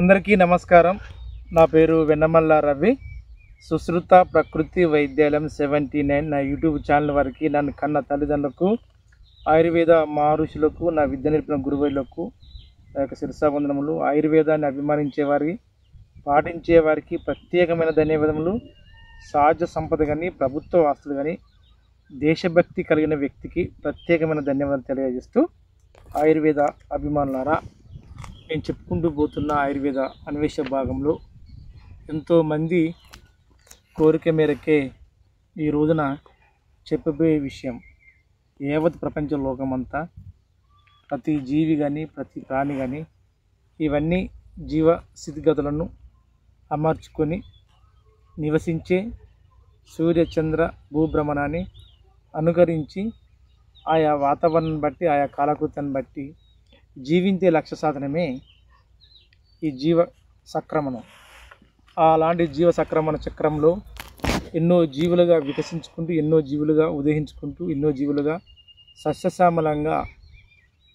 అందరికీ నమస్కారం. నా పేరు వెన్నమల్ల రవి. సుశ్రుత ప్రకృతి వైద్యాలయం 79 నా యూట్యూబ్ ఛానల్ వారికి, నన్ను కన్న తల్లిదండ్రులకు, ఆయుర్వేద మహర్షులకు, నా విద్య నేర్పిన గురువులకు నా యొక్క శిరసావందనములు. ఆయుర్వేదాన్ని అభిమానించే వారికి, పాటించే వారికి ప్రత్యేకమైన ధన్యవాదములు. సహజ సంపద కానీ, ప్రభుత్వ ఆస్తులు కానీ, దేశభక్తి కలిగిన వ్యక్తికి ప్రత్యేకమైన ధన్యవాదాలు తెలియజేస్తూ, ఆయుర్వేద అభిమానులారా, నేను చెప్పుకుంటూ పోతున్న ఆయుర్వేద అన్వేష భాగంలో ఎంతోమంది కోరిక మేరకే ఈ రోజున చెప్పబోయే విషయం, యావత్ ప్రపంచ లోకమంతా ప్రతి జీవి కానీ, ప్రతి ప్రాణి కానీ ఇవన్నీ జీవ స్థితిగతులను అమర్చుకొని నివసించే సూర్యచంద్ర భూభ్రమణాన్ని అనుకరించి ఆయా వాతావరణం బట్టి, ఆయా కాలకృతాన్ని బట్టి జీవించే లక్ష్య సాధనమే ఈ జీవ సక్రమణం. అలాంటి జీవ సక్రమణ చక్రంలో ఎన్నో జీవులుగా వికసించుకుంటూ, ఎన్నో జీవులుగా ఉదయించుకుంటూ, ఎన్నో జీవులుగా సస్యశ్యామలంగా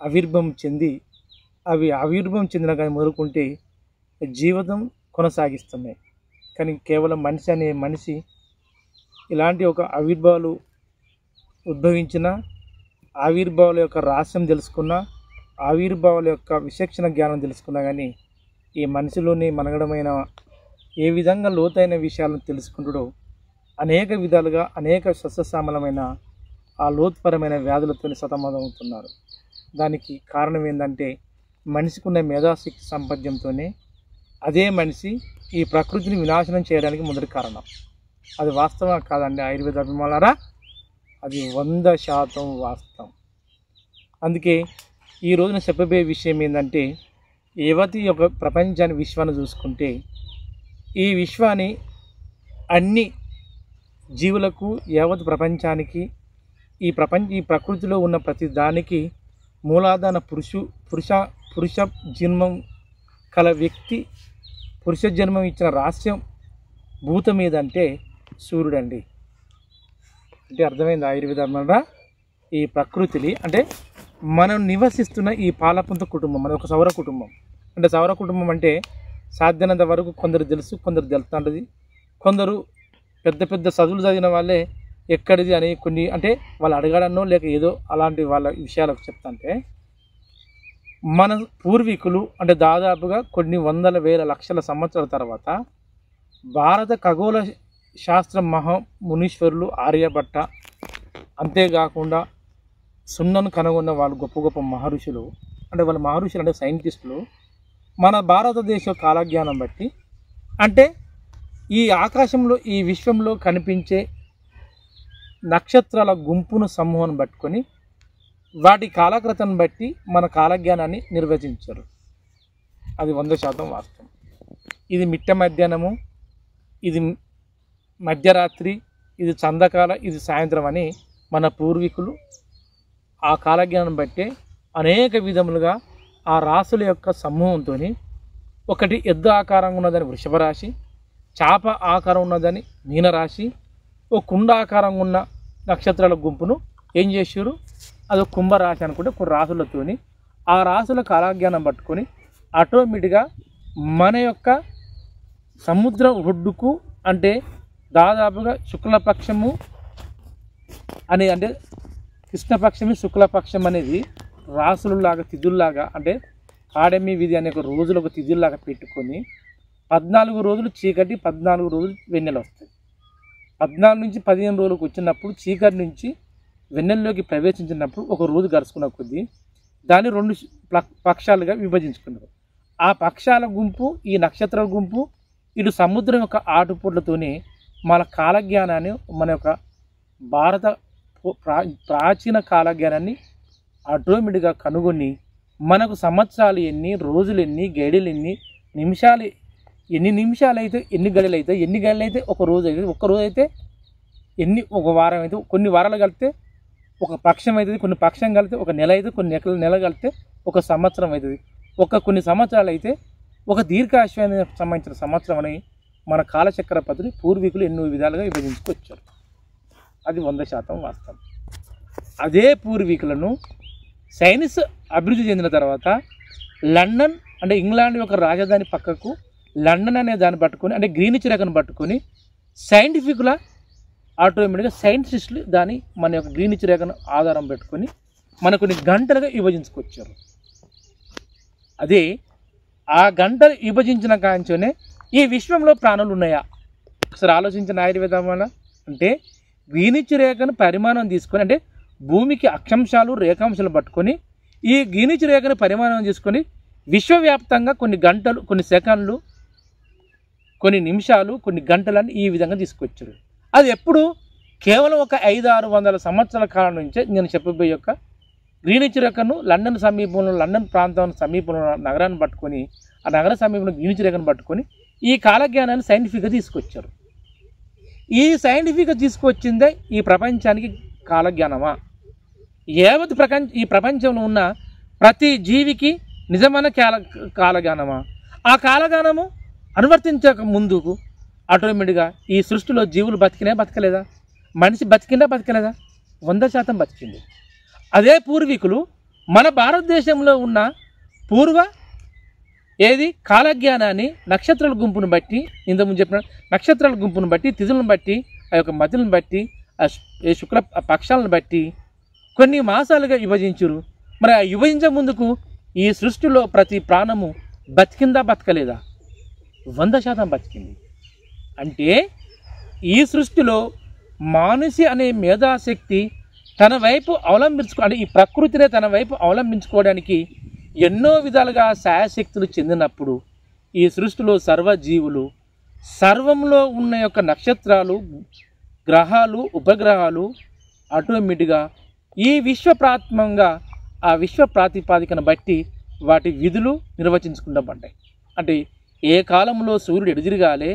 ఆవిర్భావం చెంది, అవి ఆవిర్భావం చెందిన కానీ మొదలుకుంటే జీవితం కొనసాగిస్తున్నాయి. కానీ కేవలం మనిషి అనే మనిషి ఇలాంటి ఒక ఆవిర్భావాలు ఉద్భవించిన, ఆవిర్భావాల యొక్క రహస్యం తెలుసుకున్న, ఆవిర్భావాల యొక్క విచక్షణ జ్ఞానం తెలుసుకున్నా కానీ ఈ మనిషిలోని మనగడమైన ఏ విధంగా లోతైన విషయాలను తెలుసుకుంటాడో అనేక విధాలుగా అనేక సస్యశ్యామలమైన ఆ లోతుపరమైన వ్యాధులతో సతమతమవుతున్నారు. దానికి కారణం ఏంటంటే మనిషికి ఉన్న మేధాశక్తి సంపద్యంతోనే అదే మనిషి ఈ ప్రకృతిని వినాశనం చేయడానికి మొదటి కారణం. అది వాస్తవం కాదండి ఆయుర్వేద అభిమానులారా, అది 100% వాస్తవం. అందుకే ఈ రోజున చెప్పబోయే విషయం ఏంటంటే, యావతి యొక్క ప్రపంచాన్ని, విశ్వాన్ని చూసుకుంటే ఈ విశ్వాన్ని అన్ని జీవులకు, యావత్ ప్రపంచానికి, ఈ ప్రకృతిలో ఉన్న ప్రతి దానికి మూలాధార పురుష జన్మం కల వ్యక్తి, పురుష జన్మం ఇచ్చిన రహస్యం భూతం ఏదంటే సూర్యుడండి. అంటే అర్థమైంది ఆయుర్వేద అన్నమాట. ఈ ప్రకృతిని అంటే మనం నివసిస్తున్న ఈ పాలపుంత కుటుంబం, మన ఒక సౌర కుటుంబం. అంటే సౌర కుటుంబం అంటే సాధ్యమైనంత వరకు కొందరు తెలుసు, కొందరు తెలుస్తుంటుంది. కొందరు పెద్ద పెద్ద చదువులు చదివిన వాళ్ళే ఎక్కడిది అని కొన్ని అంటే వాళ్ళు అడగడనో లేక ఏదో అలాంటి వాళ్ళ విషయాలకు చెప్తాంటే, మన పూర్వీకులు అంటే దాదాపుగా కొన్ని వందల వేల లక్షల సంవత్సరాల తర్వాత భారత ఖగోళ శాస్త్ర మునీశ్వరులు ఆర్యభట్ట, అంతేకాకుండా సున్నను కనుగొన్న వాళ్ళు గొప్ప గొప్ప మహర్షులు, అంటే వాళ్ళ మహర్షులు అంటే సైంటిస్టులు మన భారతదేశ కాలజ్ఞానం బట్టి, అంటే ఈ ఆకాశంలో, ఈ విశ్వంలో కనిపించే నక్షత్రాల గుంపును సమూహం పట్టుకొని వాటి కాలకృతం బట్టి మన కాలజ్ఞానాన్ని నిర్వచించారు. అది 100% వాస్తవం. ఇది మిట్ట మధ్యాహ్నము, ఇది మధ్యరాత్రి, ఇది చందకాల, ఇది సాయంత్రం అని మన పూర్వీకులు ఆ కాలజ్ఞానం బట్టే అనేక విధములుగా ఆ రాశుల యొక్క సమూహంతో, ఒకటి ఎద్దు ఆకారంగా ఉన్నదని వృషభ రాశి, చాప ఆకారం ఉన్నదని మీనరాశి, ఓ కుండ ఆకారంగా ఉన్న నక్షత్రాల గుంపును ఏం చేశారు, అది కుంభరాశి అనుకుంటే కొన్ని రాశులతోని ఆ రాశుల కాలజ్ఞానం పట్టుకొని ఆటోమేటిక్గా మన యొక్క సముద్ర ఒడ్డుకు, అంటే దాదాపుగా శుక్లపక్షము అంటే కృష్ణపక్షమి శుక్లపక్షం అనేది రాసులలాగా, తిథుల్లాగా, అంటే కాడమి విధి అనే ఒక రోజులు ఒక తిథుల్లాగా పెట్టుకొని 14 రోజులు చీకటి, 14 రోజులు వెన్నెల వస్తాయి. 14 నుంచి 15 రోజులకు వచ్చినప్పుడు చీకటి నుంచి వెన్నెల్లోకి ప్రవేశించినప్పుడు ఒక రోజు గడుచుకున్న కొద్దీ దాన్ని 2 పక్షాలుగా విభజించుకున్నారు. ఆ పక్షాల గుంపు, ఈ నక్షత్రాల గుంపు, ఇటు సముద్రం యొక్క ఆటుపోట్లతోనే మన కాలజ్ఞానాన్ని, మన యొక్క భారత ప్రాచీన కాలజ్ఞానాన్ని ఆటోమేటిక్గా కనుగొని మనకు సంవత్సరాలు ఎన్ని, రోజులు ఎన్ని, గడియలు ఎన్ని, ఎన్ని నిమిషాలు అయితే, ఎన్ని గడియలు అయితే, ఎన్ని గడియలు అయితే ఒక రోజు అయితే, ఒక రోజు అయితే ఎన్ని, ఒక వారం అయితే, కొన్ని వారాలు కలిపితే ఒక పక్షం అవుతుంది, కొన్ని పక్షం కలిపితే ఒక నెల అయితే, కొన్ని నెల కలిపితే ఒక సంవత్సరం అవుతుంది, కొన్ని సంవత్సరాలు అయితే ఒక దీర్ఘాశ్వానికి సంబంధించిన సంవత్సరం అని మన కాలచక్ర పద్ధతి పూర్వీకులు ఎన్నో విధాలుగా విభజించుకొచ్చారు. అది 100% వాస్తవం. అదే పూర్వీకులను సైన్స్ అభివృద్ధి చెందిన తర్వాత లండన్ అంటే ఇంగ్లాండ్ యొక్క రాజధాని పక్కకు లండన్ అనే దాన్ని పట్టుకొని, అంటే గ్రీనిచ్ రేఖను పట్టుకొని సైంటిఫిక్లా ఆటోమేటిక్గా సైంటిస్టులు దాన్ని మన యొక్క గ్రీనిచ్ రేఖను ఆధారం పెట్టుకొని మన కొన్ని గంటలుగా విభజించుకొచ్చారు. అదే ఆ గంటలు విభజించిన కాంచోనే ఈ విశ్వంలో ప్రాణులు ఉన్నాయా ఒకసారి ఆలోచించిన ఆయుర్వేదం వల్ల. అంటే గ్రీనిచ్ రేఖను పరిమాణం తీసుకొని, అంటే భూమికి అక్షాంశాలు రేఖాంశాలు పట్టుకొని ఈ గ్రీనిచ్ రేఖను పరిమాణం తీసుకొని విశ్వవ్యాప్తంగా కొన్ని గంటలు, కొన్ని సెకండ్లు, కొన్ని నిమిషాలు, కొన్ని గంటలని ఈ విధంగా తీసుకొచ్చారు. అది ఎప్పుడు కేవలం ఒక 500-600 సంవత్సరాల కాలం నుంచే నేను చెప్పబోయే యొక్క గ్రీనిచ్ రేఖను లండన్ సమీపంలో, లండన్ ప్రాంతం సమీపంలో నగరాన్ని పట్టుకొని, ఆ నగర సమీపంలో గ్రీనిచ్ రేఖను పట్టుకొని ఈ కాలజ్ఞానాన్ని సైంటిఫిక్గా తీసుకొచ్చారు. ఈ సైంటిఫిక్గా తీసుకొచ్చిందే ఈ ప్రపంచానికి కాలజ్ఞానమా? ఈ ప్రపంచంలో ఉన్న ప్రతి జీవికి నిజమైన కాలజ్ఞానమా? ఆ కాలజ్ఞానము అనువర్తించక ముందుకు ఆటోమేటిక్గా ఈ సృష్టిలో జీవులు బతకలేదా? మనిషి బతకలేదా? 100% బతికింది. అదే పూర్వీకులు మన భారతదేశంలో ఉన్న పూర్వ కాలజ్ఞానాన్ని నక్షత్రాల గుంపును బట్టి, ఇంతకుముందు చెప్పిన నక్షత్రాల గుంపును బట్టి, తిథులను బట్టి, ఆ యొక్క మతులను బట్టి, శుక్ల పక్షాలను బట్టి కొన్ని మాసాలుగా విభజించురు. మరి ఆ విభజించే ముందుకు ఈ సృష్టిలో ప్రతి ప్రాణము బతకలేదా? 100% బతికింది. అంటే ఈ సృష్టిలో మానసి అనే మేధాశక్తి తన వైపు అంటే ఈ ప్రకృతినే తన వైపు అవలంబించుకోవడానికి ఎన్నో విధాలుగా శాయశక్తులు చెందినప్పుడు ఈ సృష్టిలో సర్వజీవులు, సర్వంలో ఉన్న యొక్క నక్షత్రాలు, గ్రహాలు, ఉపగ్రహాలు ఆటోమేటిక్గా ఈ విశ్వప్రాత్మంగా ఆ విశ్వ ప్రాతిపాదికను బట్టి వాటి విధులు నిర్వచించుకుంటూ పడ్డాయి. అంటే ఏ కాలంలో సూర్యుడు ఎటు తిరగాలి,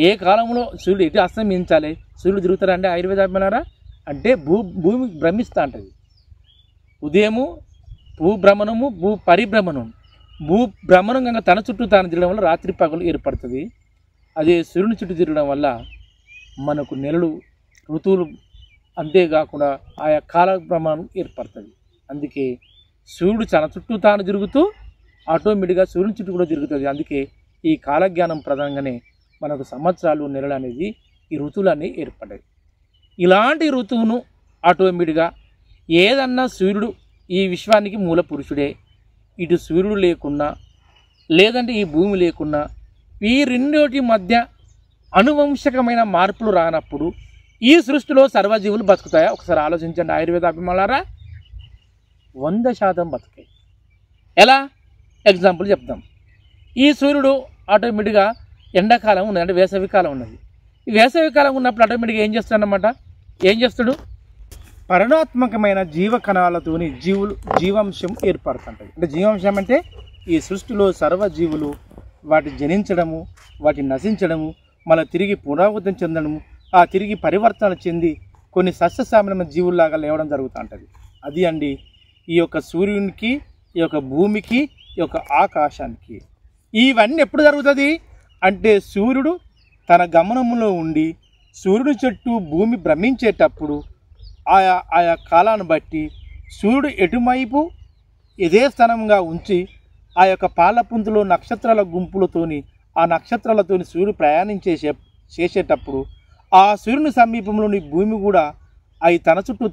ఏ కాలంలో సూర్యుడు ఎటు అస్తమించాలి, సూర్యుడు తిరుగుతారంటే ఆయుర్వేదాభిమానారా అంటే భూమి భ్రమిస్తూ ఉంటుంది. ఉదయము భూభ్రమణము, పరిభ్రమణం. భూభ్రమణం కనుక తన చుట్టూ తాను తిరగడం వల్ల రాత్రి పగలు ఏర్పడుతుంది. అదే సూర్యుని చుట్టూ తిరగడం వల్ల మనకు నెలలు, ఋతువులు, అంతేకాకుండా ఆయా కాల ప్రమాణం ఏర్పడుతుంది. అందుకే సూర్యుడు తన చుట్టూ తాను తిరుగుతూ ఆటోమేటిక్గా సూర్యుని చుట్టూ కూడా తిరుగుతుంది. అందుకే ఈ కాలజ్ఞానం ప్రధానంగానే మనకు సంవత్సరాలు, నెలలు అనేది ఈ ఋతువులు అనేవి ఏర్పడ్డాయి. ఇలాంటి ఋతువును ఆటోమేటిక్గా ఏదన్నా సూర్యుడు ఈ విశ్వానికి మూల పురుషుడే. ఇటు సూర్యుడు లేకున్నా, లేదంటే ఈ భూమి లేకున్నా, ఈ రెండోటి మధ్య అనువంశకమైన మార్పులు రానప్పుడు ఈ సృష్టిలో సర్వజీవులు బతుకుతాయా? ఒకసారి ఆలోచించండి ఆయుర్వేద అభిమానులారా. 100% బతుకాయి. ఎలా? ఎగ్జాంపుల్ చెప్తాం. ఈ సూర్యుడు ఆటోమేటిక్గా ఎండాకాలం ఉన్నది, అంటే వేసవికాలం ఉన్నది. ఈ వేసవికాలం ఉన్నప్పుడు ఆటోమేటిక్గా ఏం చేస్తాడు? పరిణాత్మకమైన జీవకణాలతోని జీవాంశం ఏర్పడుతుంటుంది. అంటే జీవాంశం అంటే ఈ సృష్టిలో సర్వజీవులు వాటి జనించడము, వాటి నశించడము, మళ్ళీ తిరిగి పునరావృతం చెందడము, ఆ తిరిగి పరివర్తన చెంది కొన్ని సస్యశ్యామలమైన జీవుల్లాగా లేవడం జరుగుతూ ఉంటుంది. అది అండి ఈ యొక్క సూర్యునికి, ఈ యొక్క భూమికి, ఈ యొక్క ఆకాశానికి. ఇవన్నీ ఎప్పుడు జరుగుతుంది అంటే సూర్యుడు తన గమనంలో ఉండి సూర్యుడి చుట్టూ భూమి భ్రమించేటప్పుడు ఆయా కాలాన్ని బట్టి సూర్యుడు ఎటువైపు ఇదే స్థానంగా ఉంచి ఆ యొక్క పాలపుంతులో నక్షత్రాల గుంపులతోని, ఆ నక్షత్రాలతోని సూర్యుడు చేసేటప్పుడు ఆ సూర్యుని సమీపంలోని భూమి కూడా అవి తన చుట్టూ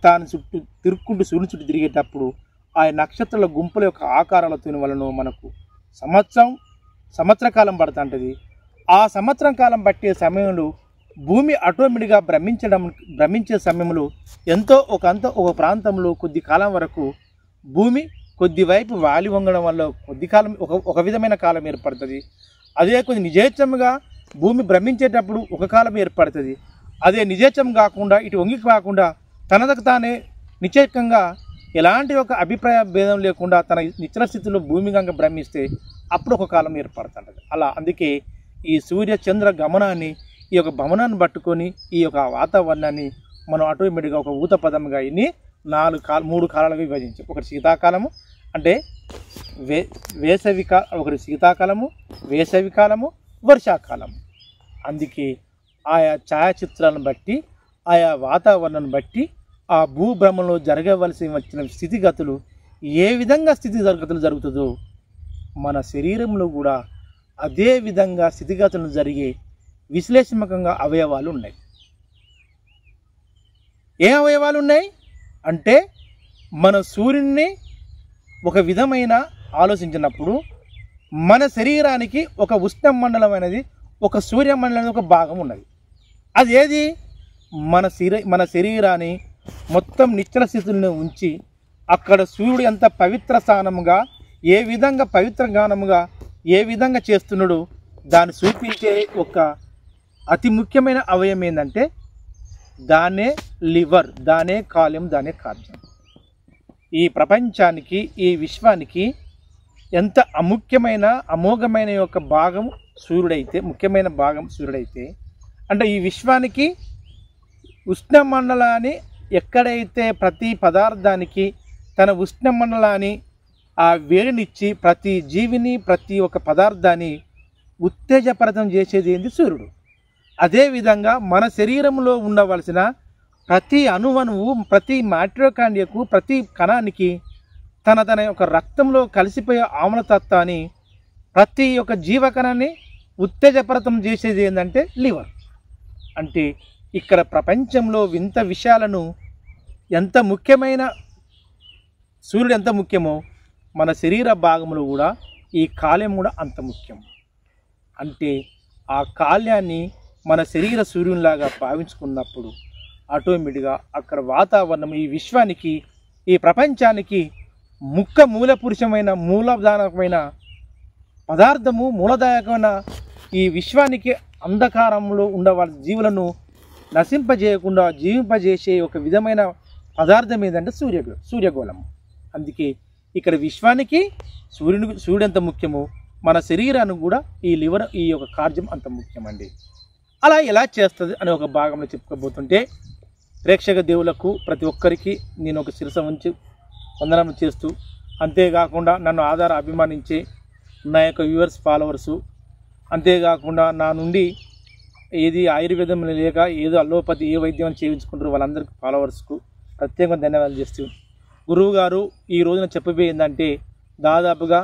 తిరుక్కుంటూ సూర్యుని చుట్టూ తిరిగేటప్పుడు ఆ నక్షత్రాల గుంపుల యొక్క ఆకారాలతోని వలన మనకు సంవత్సర కాలం పడుతుంటుంది. ఆ సంవత్సరం కాలం పట్టే సమయంలో భూమి ఆటోమేటిక్గా భ్రమించే సమయంలో ఒక ప్రాంతంలో కొద్ది కాలం వరకు భూమి కొద్ది వైపు వాలి వంగడం వల్ల కొద్ది కాలం ఒక విధమైన కాలం ఏర్పడుతుంది. అదే కొద్ది నిజేచ్ఛముగా భూమి భ్రమించేటప్పుడు ఒక కాలం ఏర్పడుతుంది. అదే నిజేచ్ఛం కాకుండా ఇటు వంగి కాకుండా తనకు తానే నిశ్చయంగా ఎలాంటి ఒక అభిప్రాయ భేదం లేకుండా తన నిశ్చల స్థితిలో భూమి గంగ భ్రమిస్తే అప్పుడు ఒక కాలం ఏర్పడుతుంటుంది. అలా అందుకే ఈ సూర్య చంద్ర గమనాన్ని, ఈ యొక్క భవనాన్ని పట్టుకొని ఈ యొక్క వాతావరణాన్ని మనం ఆటోమేటిక్గా ఒక ఊత పదంగా ఇన్ని 3 కాలాలుగా విభజించాం. ఒకటి శీతాకాలము అంటే ఒకటి శీతాకాలము, వేసవికాలము, వర్షాకాలము. అందుకే ఆయా ఛాయాచిత్రాలను బట్టి, ఆయా వాతావరణాన్ని బట్టి ఆ భూభ్రమంలో జరగవలసి వచ్చిన స్థితిగతులు ఏ విధంగా స్థితిగతులు జరుగుతుందో మన శరీరంలో కూడా అదే విధంగా స్థితిగతులు జరిగే విశ్లేషణాత్మకంగా అవయవాలు ఉన్నాయి. ఏ అవయవాలు ఉన్నాయి అంటే, మన సూర్యుడిని ఒక విధమైన ఆలోచించినప్పుడు మన శరీరానికి ఒక ఉష్ణమండలం అనేది, ఒక సూర్యమండలం అనేది ఒక భాగం ఉన్నది. అది ఏది? మన శరీరాన్ని మొత్తం నిశ్చల స్థితులను ఉంచి అక్కడ సూర్యుడు ఎంత పవిత్ర స్థానముగా, ఏ విధంగా పవిత్ర గానముగా ఏ విధంగా చేస్తున్నాడో దాన్ని చూపించే ఒక అతి ముఖ్యమైన అవయవం ఏంటంటే దానే లివర్, దానే కాలేయం, దానే కార్యం. ఈ ప్రపంచానికి, ఈ విశ్వానికి ఎంత అముఖ్యమైన అమోఘమైన యొక్క భాగం సూర్యుడైతే, ముఖ్యమైన భాగం సూర్యుడైతే, అంటే ఈ విశ్వానికి ఉష్ణమండలాన్ని ఎక్కడైతే ప్రతి పదార్థానికి తన ఉష్ణమండలాన్ని ఆ వేడినిచ్చి ప్రతి జీవిని, ప్రతి ఒక్క పదార్థాన్ని ఉత్తేజపరితం చేసేది ఏంది? సూర్యుడు. అదేవిధంగా మన శరీరంలో ఉండవలసిన ప్రతి అణువణువు, ప్రతి మైటోకాండ్రియాకు, ప్రతి కణానికి తన యొక్క రక్తంలో కలిసిపోయే ఆమ్లతత్వాన్ని, ప్రతి ఒక్క జీవకణాన్ని ఉత్తేజపరితం చేసేది ఏంటంటే లివర్. అంటే ఇక్కడ ప్రపంచంలో వింత విషయాలను ఎంత ముఖ్యమైన సూర్యుడు ఎంత ముఖ్యమో మన శరీర భాగంలో కూడా ఈ కాలేయం కూడా అంత ముఖ్యం. అంటే ఆ కాల్యాన్ని మన శరీర సూర్యునిలాగా భావించుకున్నప్పుడు ఆటోమేటిక్గా అక్కడ వాతావరణం ఈ విశ్వానికి, ఈ ప్రపంచానికి మూలపురుషమైన మూలదాయకమైన పదార్థము, మూలదాయకమైన ఈ విశ్వానికి అంధకారంలో ఉండవాళ్ళ జీవులను నశింపజేయకుండా జీవింపజేసే ఒక విధమైన పదార్థం ఏదంటే సూర్యగోళం. అందుకే ఇక్కడ విశ్వానికి సూర్యుడు ఎంత ముఖ్యమో మన శరీరానికి కూడా ఈ లివర్, ఈ యొక్క కార్యం అంత ముఖ్యమండి. అలా ఎలా చేస్తుంది అనే ఒక భాగంలో చెప్పుకోబోతుంటే, ప్రేక్షక దేవులకు ప్రతి ఒక్కరికి నేను ఒక శిరస ఉంచి వందనం చేస్తూ, అంతేకాకుండా నన్ను అభిమానించే నా యొక్క వ్యూవర్స్, ఫాలోవర్సు, అంతేకాకుండా నా నుండి ఏది ఆయుర్వేదం లేక ఏదో అల్లోపతి ఏ వైద్యం చేయించుకుంటారో వాళ్ళందరికీ ఫాలోవర్స్కు ప్రత్యేకంగా ధన్యవాదాలు చేస్తూ, గురువు గారు ఈ రోజున చెప్పబోయే ఏంటంటే, దాదాపుగా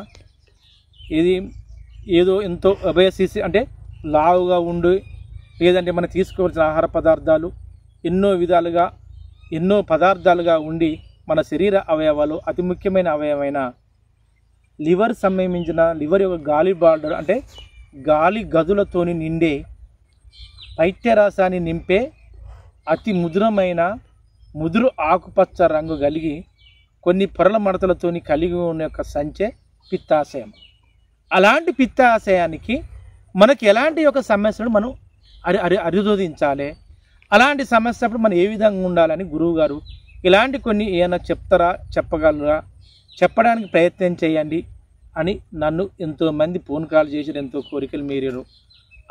ఏదో ఎంతో అభయశీసి అంటే లావుగా ఉండి, లేదంటే మనం తీసుకోవాల్సిన ఆహార పదార్థాలు ఎన్నో విధాలుగా ఎన్నో పదార్థాలుగా ఉండి మన శరీర అవయవాలు అతి ముఖ్యమైన అవయవమైన లివర్ సంబంధించిన లివర్ యొక్క గాలి బార్డర్ అంటే గాలి గదులతోని నిండే పైత్యరాసాన్ని నింపే అతి ముదురు ఆకుపచ్చ రంగు కలిగి కొన్ని పొరల మడతలతోని కలిగి ఉన్న యొక్క సంచే పిత్తాశయం. అలాంటి పిత్తాశయానికి మనకి ఎలాంటి యొక్క సమస్యలు మనం అరిదోదించాలి, అలాంటి సమస్యప్పుడు మనం ఏ విధంగా ఉండాలని గురువు గారు ఇలాంటి కొన్ని ఏమైనా చెప్తారా, చెప్పగలరా, చెప్పడానికి ప్రయత్నం చేయండి అని నన్ను ఎంతోమంది ఫోన్ కాల్ చేసి ఎంతో కోరికలు మీరారు.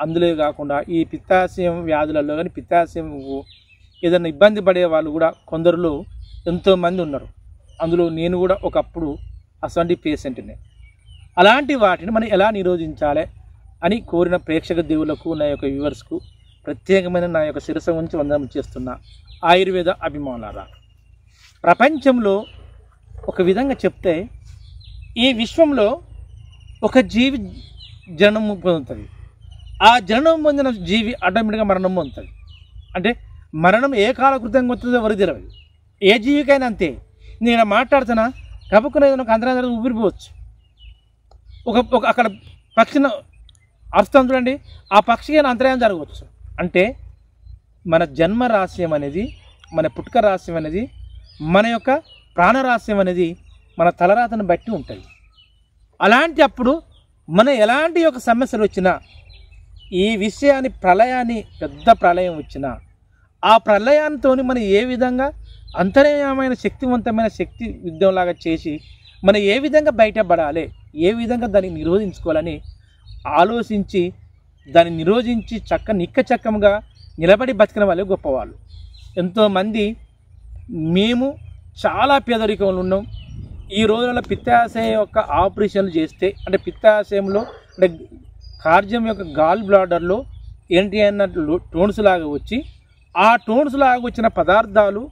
అందులో కాకుండా ఈ పిత్తాశయం వ్యాధులలో కానీ పిత్తాశయం ఏదైనా ఇబ్బంది పడే వాళ్ళు కూడా కొందరులో ఎంతోమంది ఉన్నారు. అందులో నేను కూడా ఒకప్పుడు అటువంటి పేషెంట్నే. అలాంటి వాటిని మనం ఎలా నిరోధించాలి అని కోరిన ప్రేక్షక దేవులకు, నా యొక్క వ్యూవర్స్కు ప్రత్యేకమైన నా యొక్క శిరస ఉంచి వందనం చేస్తున్న ఆయుర్వేద అభిమానులారా, ప్రపంచంలో ఒక విధంగా చెప్తే ఈ విశ్వంలో ఒక జీవి జననం పొందుతుంది. ఆ జననం పొందిన జీవి ఆటోమేటిక్గా మరణం పొందుతుంది. అంటే మరణం ఏ కాలకృతంగా వస్తుందో ఎవరికి తెలియదు. ఏ జీవికైనా అంతే. నేను మాట్లాడుతున్నా కబుక్కున ఏదైనా ఒక అంతరాంతరం ఊపిరిపోవచ్చు. ఒక అక్కడ పక్షిని అర్థం చూడండి, ఆ పక్షికి అంతరాయం జరగవచ్చు. అంటే మన జన్మ రహస్యం అనేది, మన పుట్టుక రహస్యం అనేది, మన యొక్క ప్రాణరహస్యం అనేది మన తలరాతను బట్టి ఉంటుంది. అలాంటి అప్పుడు మన ఎలాంటి యొక్క సమస్యలు వచ్చినా, ఈ విషయాన్ని ప్రళయాన్ని పెద్ద ప్రళయం వచ్చినా ఆ ప్రళయంతో మనం ఏ విధంగా అంతర్యమైన శక్తివంతమైన శక్తి యుద్ధంలాగా చేసి మనం ఏ విధంగా బయటపడాలి, ఏ విధంగా దాన్ని నిరోధించుకోవాలని ఆలోచించి దాన్ని నిరోధించి నిక్కచక్కముగా నిలబడి బతికిన వాళ్ళే గొప్పవాళ్ళు. ఎంతోమంది మేము చాలా పేదరికంలో ఉన్నాం. ఈ రోజుల్లో పిత్తాశయం యొక్క ఆపరేషన్లు చేస్తే, అంటే పిత్తాశయంలో అంటే కార్యం యొక్క గాల్ బ్లాడర్లో ఏంటి అన్నట్లు టోన్స్ లాగా వచ్చి, ఆ టోన్స్ లాగా వచ్చిన పదార్థాలు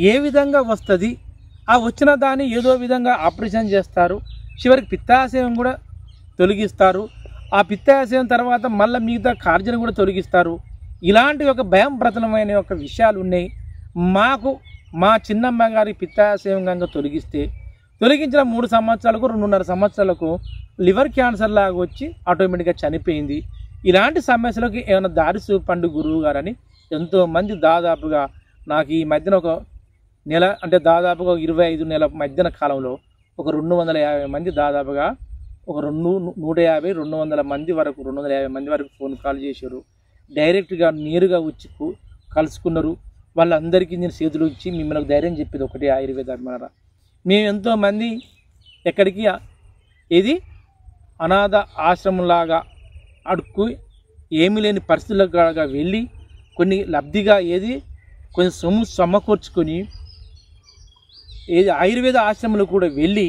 ఏ విధంగా వస్తుంది, ఆ వచ్చిన దాన్ని ఏదో విధంగా ఆపరేషన్ చేస్తారు. చివరికి పిత్తాశయం కూడా తొలగిస్తారు. ఆ పిత్తాశయం తర్వాత మళ్ళీ మిగతా కార్జన కూడా తొలగిస్తారు. ఇలాంటి ఒక భయం ప్రతనమైన ఒక విషయాలు ఉన్నాయి. మాకు మా చిన్నమ్మ గారి పిత్తాశయం కనుక తొలగించిన 3 సంవత్సరాలకు 2.5 సంవత్సరాలకు లివర్ క్యాన్సర్ లాగా వచ్చి ఆటోమేటిక్గా చనిపోయింది. ఇలాంటి సమస్యలకు ఏమైనా దారి చూపండి గురువు గారని ఎంతోమంది దాదాపుగా నాకు ఈ మధ్యన ఒక నెల అంటే దాదాపుగా 25 నెలల మధ్యన కాలంలో ఒక 250 మంది దాదాపుగా ఒక 150 200 మంది వరకు 250 మంది వరకు ఫోన్ కాల్ చేశారు. డైరెక్ట్గా నేరుగా వచ్చి కలుసుకున్నారు. వాళ్ళందరికీ నేను చేతులు ఇచ్చి మిమ్మల్ని ధైర్యం చెప్పేది ఒకటి ఆయుర్వేద అభిమానులారా, మేము ఎంతోమంది ఎక్కడికి ఇది అనాథ ఆశ్రమంలాగా అడుక్కు ఏమీ లేని పరిస్థితులుగా వెళ్ళి కొన్ని లబ్ధిగా కొంచెం సొమ్ము సమకూర్చుకొని ఆయుర్వేద ఆశ్రమంలో కూడా వెళ్ళి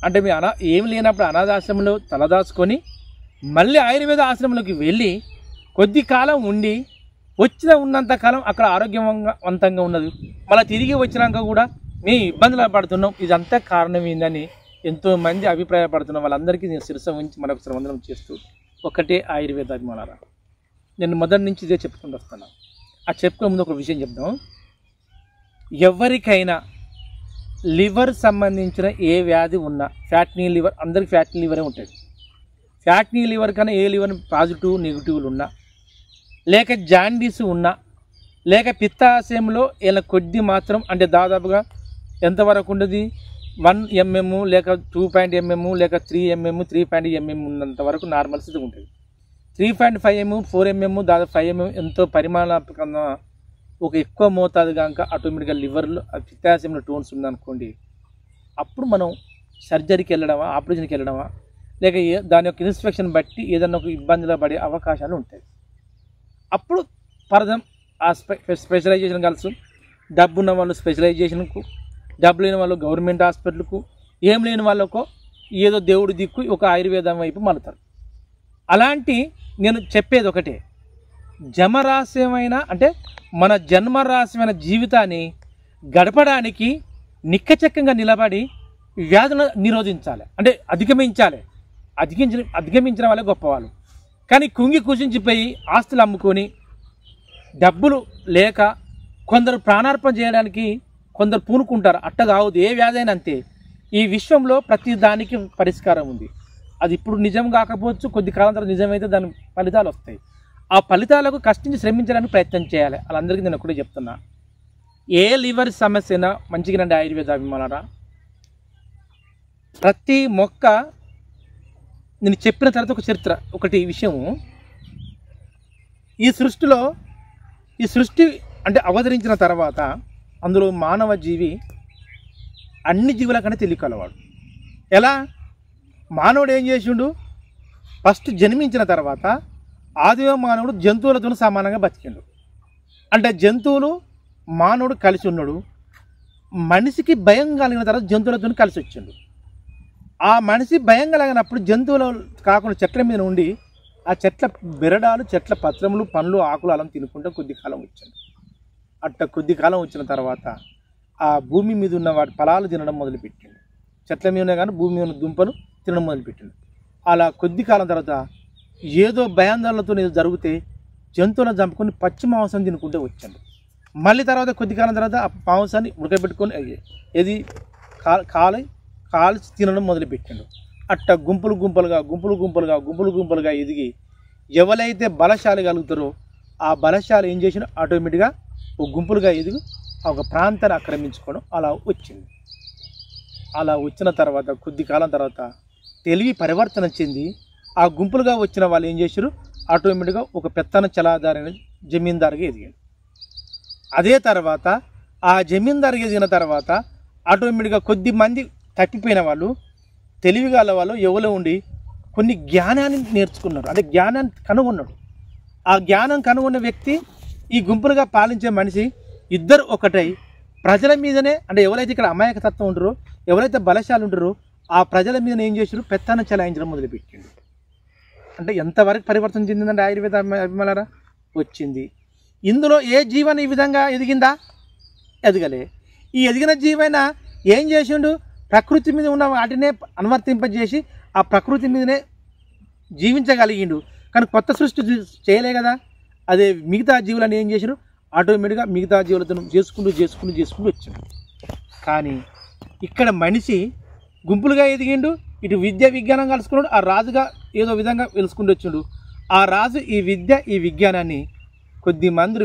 అంటే మీ ఏమి లేనప్పుడు అనాథ ఆశ్రమంలో తలదాచుకొని మళ్ళీ ఆయుర్వేద ఆశ్రమంలోకి వెళ్ళి కొద్ది కాలం ఉండి ఉన్నంత కాలం అక్కడ ఆరోగ్యవంతంగా ఉన్నది. మళ్ళీ తిరిగి వచ్చినాక కూడా మేము ఇబ్బందులు పడుతున్నాం. ఇదంతా కారణం ఏందని ఎంతోమంది అభిప్రాయపడుతున్నాం. వాళ్ళందరికీ నేను శిరస ఉంచి మరొకసారి వందనం చేస్తూ ఒకటే ఆయుర్వేద అభిమానులారా, నేను మొదటి నుంచి ఇదే చెప్పుకుంటూ వస్తున్నాను. ఆ చెప్పుకునే ముందు ఒక విషయం చెప్తాం. ఎవరికైనా లివర్ సంబంధించిన ఏ వ్యాధి ఉన్నా ఫ్యాట్నీ లివర్, అందరికి ఫ్యాట్నీ లివరే ఉంటుంది. ఫ్యాట్నీ లివర్ కన్నా ఏ లివర్ పాజిటివ్ నెగిటివ్లు ఉన్నా, లేక జాండీస్ ఉన్నా, లేక పిత్తాశయంలో ఇలా కొద్ది మాత్రం అంటే దాదాపుగా ఎంతవరకు ఉండదు 1 mm లేక 2 mm లేక 3 mm 3 mm ఉన్నంత వరకు నార్మల్ స్థితి ఉంటుంది. 3.5 mm 4 mm దాదాపు 5 mm ఎంతో పరిమాణాత్మకంగా ఒక ఎక్కువ మోతాదు కనుక ఆటోమేటిక్గా లివర్లో పిత్తాశయంలో టోన్స్ ఉందనుకోండి, అప్పుడు మనం సర్జరీకి వెళ్ళడమా ఆపరేషన్కి వెళ్ళడమా లేక దాని యొక్క ఇన్స్పెక్షన్ బట్టి ఏదన్నా ఒక ఇబ్బందిలో పడే అవకాశాలు ఉంటాయి. అప్పుడు ఫర్దర్ ఆ స్పెషలైజేషన్ కలుసు. డబ్బు ఉన్న వాళ్ళు స్పెషలైజేషన్కు, డబ్బు లేని వాళ్ళు గవర్నమెంట్ హాస్పిటల్కు, ఏం లేని వాళ్ళకో ఏదో దేవుడి దిక్కు ఒక ఆయుర్వేదం వైపు మలుతారు. అలాంటి నేను చెప్పేది ఒకటే, జమరాశ్యమైన అంటే మన జన్మరాశ్యమైన జీవితాన్ని గడపడానికి నిక్కచక్కంగా నిలబడి వ్యాధులను నిరోధించాలి, అంటే అధిగమించిన వాళ్ళే గొప్పవాళ్ళు. కానీ కుంగి కూర్చుంచిపోయి ఆస్తులు అమ్ముకొని డబ్బులు లేక కొందరు ప్రాణార్పణ చేయడానికి కొందరు పూనుకుంటారు. అట్ట కావద్దు, ఏ వ్యాధి అయినా అంతే. ఈ విశ్వంలో ప్రతి దానికి పరిష్కారం ఉంది. అది ఇప్పుడు నిజం కాకపోవచ్చు, కొద్ది కాలం తర్వాత నిజమైతే దాని ఫలితాలు వస్తాయి. ఆ ఫలితాలకు కష్టించి శ్రమించడానికి ప్రయత్నం చేయాలి. వాళ్ళందరికీ నేను ఒకటే చెప్తున్నా, ఏ లివర్ సమస్య అయినా మంచిగా రండి ఆయుర్వేద అభిమానులారా. ప్రతి మొక్క నేను చెప్పిన తర్వాత ఒక చరిత్ర ఒకటి విషయము, ఈ సృష్టి అంటే అవతరించిన తర్వాత అందులో మానవ జీవి అన్ని జీవుల కన్నా తెలియకలవాడు. ఎలా మానవుడు ఏం చేసిండు, ఫస్ట్ జన్మించిన తర్వాత ఆదివ మానవుడు జంతువులతో సమానంగా బతికిండు. అంటే జంతువులు మానవుడు కలిసి ఉన్నాడు. మనిషికి భయం కలిగిన తర్వాత జంతువులతో కలిసి వచ్చిండు. ఆ మనిషి భయం కలిగినప్పుడు జంతువులు కాకుండా చెట్ల మీద ఉండి ఆ చెట్ల బెరడాలు, చెట్ల పత్రములు, పండ్లు, ఆకులు అలా తినుకుంటూ కొద్ది కాలం వచ్చిండు. అట్ట కొద్ది కాలం వచ్చిన తర్వాత ఆ భూమి మీద ఉన్న వాటి ఫలాలు తినడం మొదలుపెట్టిండు. చెట్ల మీద కానీ భూమి మీద ఉన్న దుంపలు తినడం మొదలుపెట్టిండు. అలా కొద్ది కాలం తర్వాత ఏదో భయాందోళనతో ఏదో జరిగితే జంతువులను చంపుకొని పచ్చి మాంసం తినుకుంటూ వచ్చాడు. మళ్ళీ తర్వాత కొద్ది కాలం తర్వాత ఆ మాంసాన్ని ఉడకబెట్టుకొని ఏది కాల్చి తినడం మొదలుపెట్టాడు. అట్ట గుంపులు గుంపులుగా ఎదిగి ఎవరైతే బలశాలి కలుగుతారో ఆ బలశాలి ఏం చేసినా ఆటోమేటిక్గా ఒక గుంపులుగా ఎదిగి ఒక ప్రాంతాన్ని ఆక్రమించుకోవడం అలా వచ్చింది. అలా వచ్చిన తర్వాత కొద్ది కాలం తర్వాత తెలివి పరివర్తన చెంది ఆ గుంపులుగా వచ్చిన వాళ్ళు ఏం చేశారు, ఆటోమేటిక్గా ఒక పెత్తన చలాదారి జమీందారుగా ఎదిగాడు. అదే తర్వాత ఆ జమీందారుగా ఎదిగిన తర్వాత ఆటోమేటిక్గా కొద్ది మంది తప్పిపోయిన వాళ్ళు, తెలివిగల వాళ్ళు ఎవరో ఉండి కొన్ని జ్ఞానాన్ని నేర్చుకున్నారు, అంటే జ్ఞానాన్ని కనుగొన్నాడు. ఆ జ్ఞానం కనుగొన్న వ్యక్తి ఈ గుంపులుగా పాలించే మనిషి ఇద్దరు ఒకటై ప్రజల మీదనే, అంటే ఎవరైతే ఇక్కడ అమాయకతత్వం ఉంటారో, ఎవరైతే బలశాలు ఉంటారో ఆ ప్రజల మీద ఏం చేశారు, పెత్తనం చెలాయించడం మొదలుపెట్టిండు. అంటే ఎంతవరకు పరివర్తన చెందిందంటే ఆయుర్వేద అభిమానులారా వచ్చింది. ఇందులో ఏ జీవన ఈ విధంగా ఎదిగిందా, ఎదగలే. ఈ ఎదిగిన జీవైనా ఏం చేసిండు, ప్రకృతి మీద ఉన్న వాటినే అనువర్తింపజేసి ఆ ప్రకృతి మీదనే జీవించగలిగిండు, కానీ కొత్త సృష్టి చేయలే కదా. అదే మిగతా జీవులను ఏం చేశారు, ఆటోమేటిక్గా మిగతా జీవులతో చేసుకుంటూ వచ్చాడు. కానీ ఇక్కడ మనిషి గుంపులుగా ఎదిగిండు, ఇటు విద్య విజ్ఞానం కలుసుకున్నాడు, ఆ రాజుగా ఏదో విధంగా వెలుసుకుంటూ వచ్చిండు. ఆ రాజు ఈ విద్య ఈ విజ్ఞానాన్ని కొద్ది మంది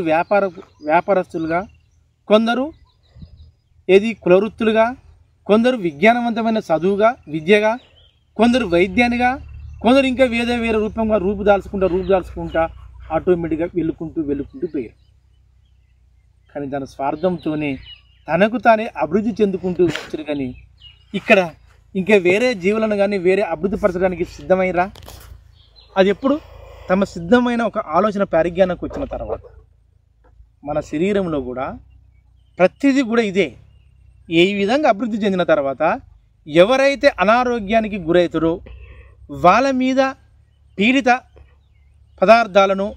వ్యాపారస్తులుగా, కొందరు కులవృత్తులుగా, కొందరు విజ్ఞానవంతమైన చదువుగా విద్యగా, కొందరు వైద్యానిగా, కొందరు ఇంకా వేరే రూపంగా రూపుదాల్చుకుంటా ఆటోమేటిక్గా వెళ్ళుకుంటూ పోయారు. కానీ తన స్వార్థంతోనే తనకు తానే అభివృద్ధి చెందుకుంటూ వచ్చారు. కానీ ఇక్కడ ఇంకా వేరే జీవులను కానీ వేరే అభివృద్ధి పరచడానికి సిద్ధమైనరా? అది ఎప్పుడు తమ సిద్ధమైన ఒక ఆలోచన పరిజ్ఞానానికి వచ్చిన తర్వాత. మన శరీరంలో కూడా ప్రతిదీ కూడా ఇదే. ఏ విధంగా అభివృద్ధి చెందిన తర్వాత ఎవరైతే అనారోగ్యానికి గురవుతారో వాళ్ళ మీద పీడిత పదార్థాలను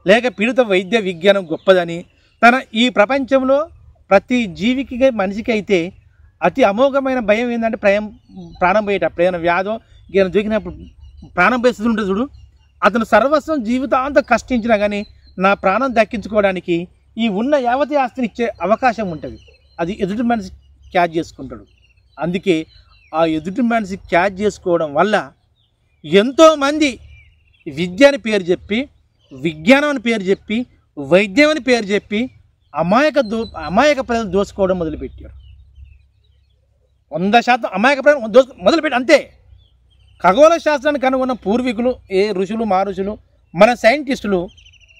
లేక పీడిత వైద్య విజ్ఞానం గొప్పదని, తన ఈ ప్రపంచంలో ప్రతి జీవికి మనిషికి అయితే అతి అమోఘమైన భయం ఏంటంటే ప్రాణం పోయేటప్పుడు ఏదైనా వ్యాధో ఏదైనా దొరికినప్పుడు ప్రాణం పోయే స్థితి ఉంటుంది చూడు. అతను సర్వస్వం జీవితాంతం కష్టించినా కానీ నా ప్రాణం దక్కించుకోవడానికి ఈ ఉన్న యావతి ఆస్తిని ఇచ్చే అవకాశం ఉంటుంది. అది ఎదుటి మనిషి క్యాచ్ చేసుకుంటాడు. అందుకే ఆ ఎదుటి మనిషి క్యాచ్ చేసుకోవడం వల్ల ఎంతోమంది విద్య అని పేరు చెప్పి, విజ్ఞానం అని పేరు చెప్పి, వైద్యం అని పేరు చెప్పి అమాయక ప్రజలు దోసుకోవడం మొదలుపెట్టారు. 100% అమాయక ప్రజలు మొదలుపెట్టి అంతే. ఖగోళ శాస్త్రాన్ని కనుగొన్న పూర్వీకులు, ఏ ఋషులు మా ఋషులు, మన సైంటిస్టులు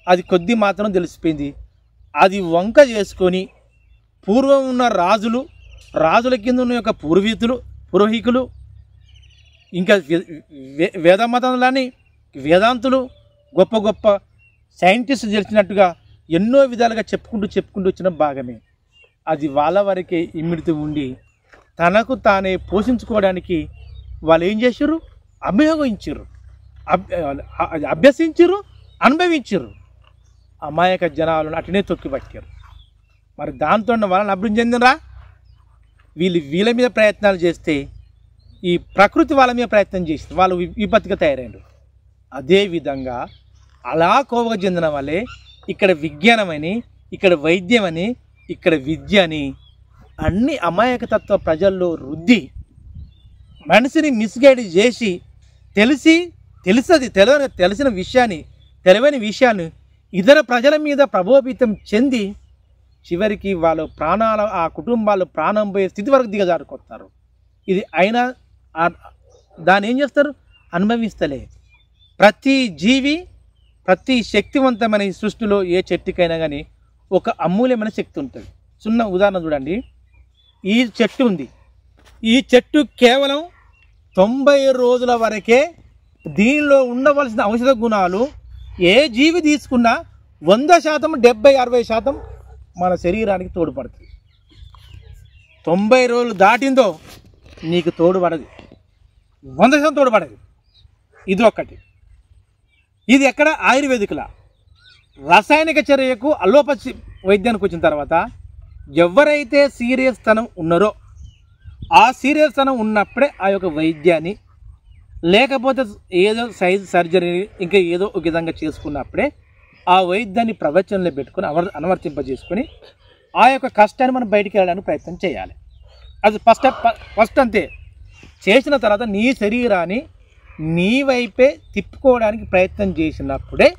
అది కొద్ది మాత్రం తెలిసిపోయింది. అది వంక చేసుకొని పూర్వం ఉన్న రాజుల కింద ఉన్న యొక్క పురోహికులు ఇంకా వేదమతంలోని వేదాంతులు గొప్ప గొప్ప సైంటిస్టులు తెలిసినట్టుగా ఎన్నో విధాలుగా చెప్పుకుంటూ వచ్చిన భాగమే. అది వాళ్ళ వరకే ఇమిడితూ ఉండి తనకు తానే పోషించుకోవడానికి వాళ్ళు ఏం చేశారు, అభియోగించారు, అభ్యసించారు, అనుభవించారు. అమాయక జనాలను అటునే తొక్కిపట్టారు. మరి దాంతో వాళ్ళని అభివృద్ధి చెందినరా? వీళ్ళ మీద ప్రయత్నాలు చేస్తే ఈ ప్రకృతి వాళ్ళ మీద ప్రయత్నం చేసింది, వాళ్ళు విపత్తిగా తయారైండు. అదేవిధంగా అలా కోవగా చెందిన వాళ్ళే ఇక్కడ విజ్ఞానమని, ఇక్కడ వైద్యమని, ఇక్కడ విద్య అని అన్ని అమాయకతత్వ ప్రజల్లో రుద్ది మనిషిని మిస్గైడ్ చేసి తెలిసిన విషయాన్ని, తెలియని విషయాన్ని ఇతర ప్రజల మీద ప్రభావితం చెంది చివరికి వాళ్ళ ప్రాణాల ఆ కుటుంబాలు ప్రాణం పోయే స్థితి వరకు దిగజారుకొస్తారు. ఇది అయినా దాన్ని ఏం చేస్తారు, అనుభవిస్తలే. ప్రతి జీవి, ప్రతి శక్తివంతమైన ఈ సృష్టిలో ఏ చెట్టుకైనా కానీ ఒక అమూల్యమైన శక్తి ఉంటుంది. చిన్న ఉదాహరణ చూడండి. ఈ చెట్టు ఉంది, ఈ చెట్టు కేవలం 90 రోజుల వరకే దీనిలో ఉండవలసిన ఔషధ గుణాలు ఏ జీవి తీసుకున్నా 100%, 70-60% మన శరీరానికి తోడ్పడుతుంది. 90 రోజులు దాటిందో నీకు తోడ్పడదు, 100% తోడ్పడదు. ఇది ఒక్కటి. ఇది ఎక్కడ ఆయుర్వేదికలా. రసాయనిక చర్యకు అలోపతి వైద్యానికి వచ్చిన తర్వాత ఎవరైతే సీరియస్ తనం ఉన్నారో ఆ సీరియస్ తనం ఉన్నప్పుడే ఆ యొక్క వైద్యాన్ని, లేకపోతే ఏదో సర్జరీ ఇంకా ఏదో ఒక విధంగా చేసుకున్నప్పుడే ఆ వైద్యాన్ని ప్రవచనంలో పెట్టుకొని అనువర్తింపజేసుకొని ఆ యొక్క కష్టాన్ని మనం బయటికి వెళ్ళడానికి ప్రయత్నం చేయాలి. అది ఫస్ట్ అంతే. చేసిన తర్వాత నీ శరీరాన్ని నీ వైపే తిప్పుకోవడానికి ప్రయత్నం చేసినప్పుడే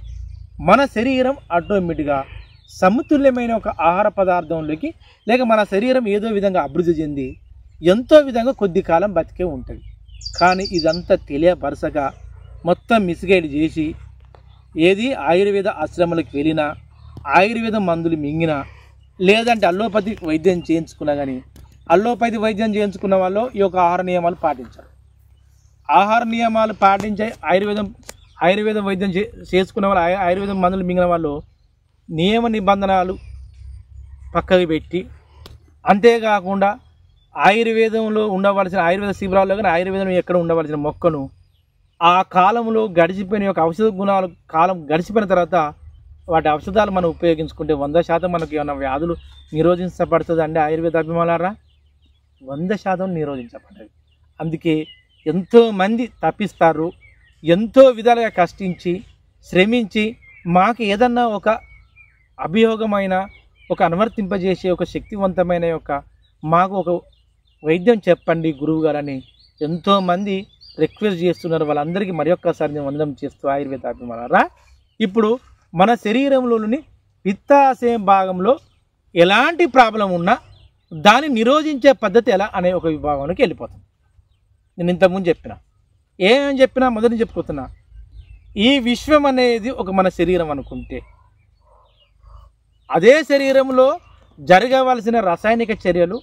మన శరీరం ఆటోమేటిక్గా సమతుల్యమైన ఒక ఆహార పదార్థంలోకి, లేక మన శరీరం ఏదో విధంగా అభివృద్ధి చెంది ఎంతో విధంగా కొద్ది కాలం బతికే ఉంటుంది. కానీ ఇదంతా తెలియపరచగా మొత్తం మిస్గైడ్ చేసి ఏది ఆయుర్వేద ఆశ్రమాలకు వెళ్ళినా, ఆయుర్వేద మందులు మింగినా, లేదంటే అల్లోపతి వైద్యం చేయించుకున్నా కానీ అల్లోపతి వైద్యం చేయించుకున్న వాళ్ళు ఈ యొక్క ఆహార నియమాలు పాటించారు. ఆహార నియమాలు పాటించే ఆయుర్వేద వైద్యం చేసుకున్న వాళ్ళు, ఆయుర్వేదం మందులు మింగిన వాళ్ళు నియమ నిబంధనలు పక్కకి పెట్టి, అంతేకాకుండా ఆయుర్వేదంలో ఉండవలసిన ఆయుర్వేద శిబిరాల్లో కానీ ఆయుర్వేదం ఎక్కడ ఉండవలసిన మొక్కను ఆ కాలంలో గడిచిపోయిన యొక్క ఔషధ గుణాలు కాలం గడిచిపోయిన తర్వాత వాటి ఔషధాలు మనం ఉపయోగించుకుంటే 100% మనకి ఏమైనా వ్యాధులు నిరోధించబడుతుంది అండి. ఆయుర్వేద అభిమానారా 100% నిరోధించబడ్డది. అందుకే ఎంతోమంది తప్పిస్తారు, ఎంతో విధాలుగా కష్టించి శ్రమించి మాకు ఏదన్నా ఒక అభియోగమైన ఒక అనువర్తింపజేసే ఒక శక్తివంతమైన మాకు ఒక వైద్యం చెప్పండి గురువు గారని ఎంతోమంది రిక్వెస్ట్ చేస్తున్నారు. వాళ్ళందరికీ మరి ఒక్కసారి నేను వందనం చేస్తూ ఆయుర్వేద అభిమానారా, ఇప్పుడు మన శరీరంలోని పిత్తాశయం భాగంలో ఎలాంటి ప్రాబ్లం ఉన్నా దాన్ని నిరోధించే పద్ధతి ఎలా అనే ఒక విభాగానికి వెళ్ళిపోతాం. నేను ఇంతకుముందు ఏమని చెప్పినా మొదటి చెప్పుకుంటున్నా. ఈ విశ్వం అనేది ఒక మన శరీరం అనుకుంటే అదే శరీరంలో జరగవలసిన రసాయనిక చర్యలు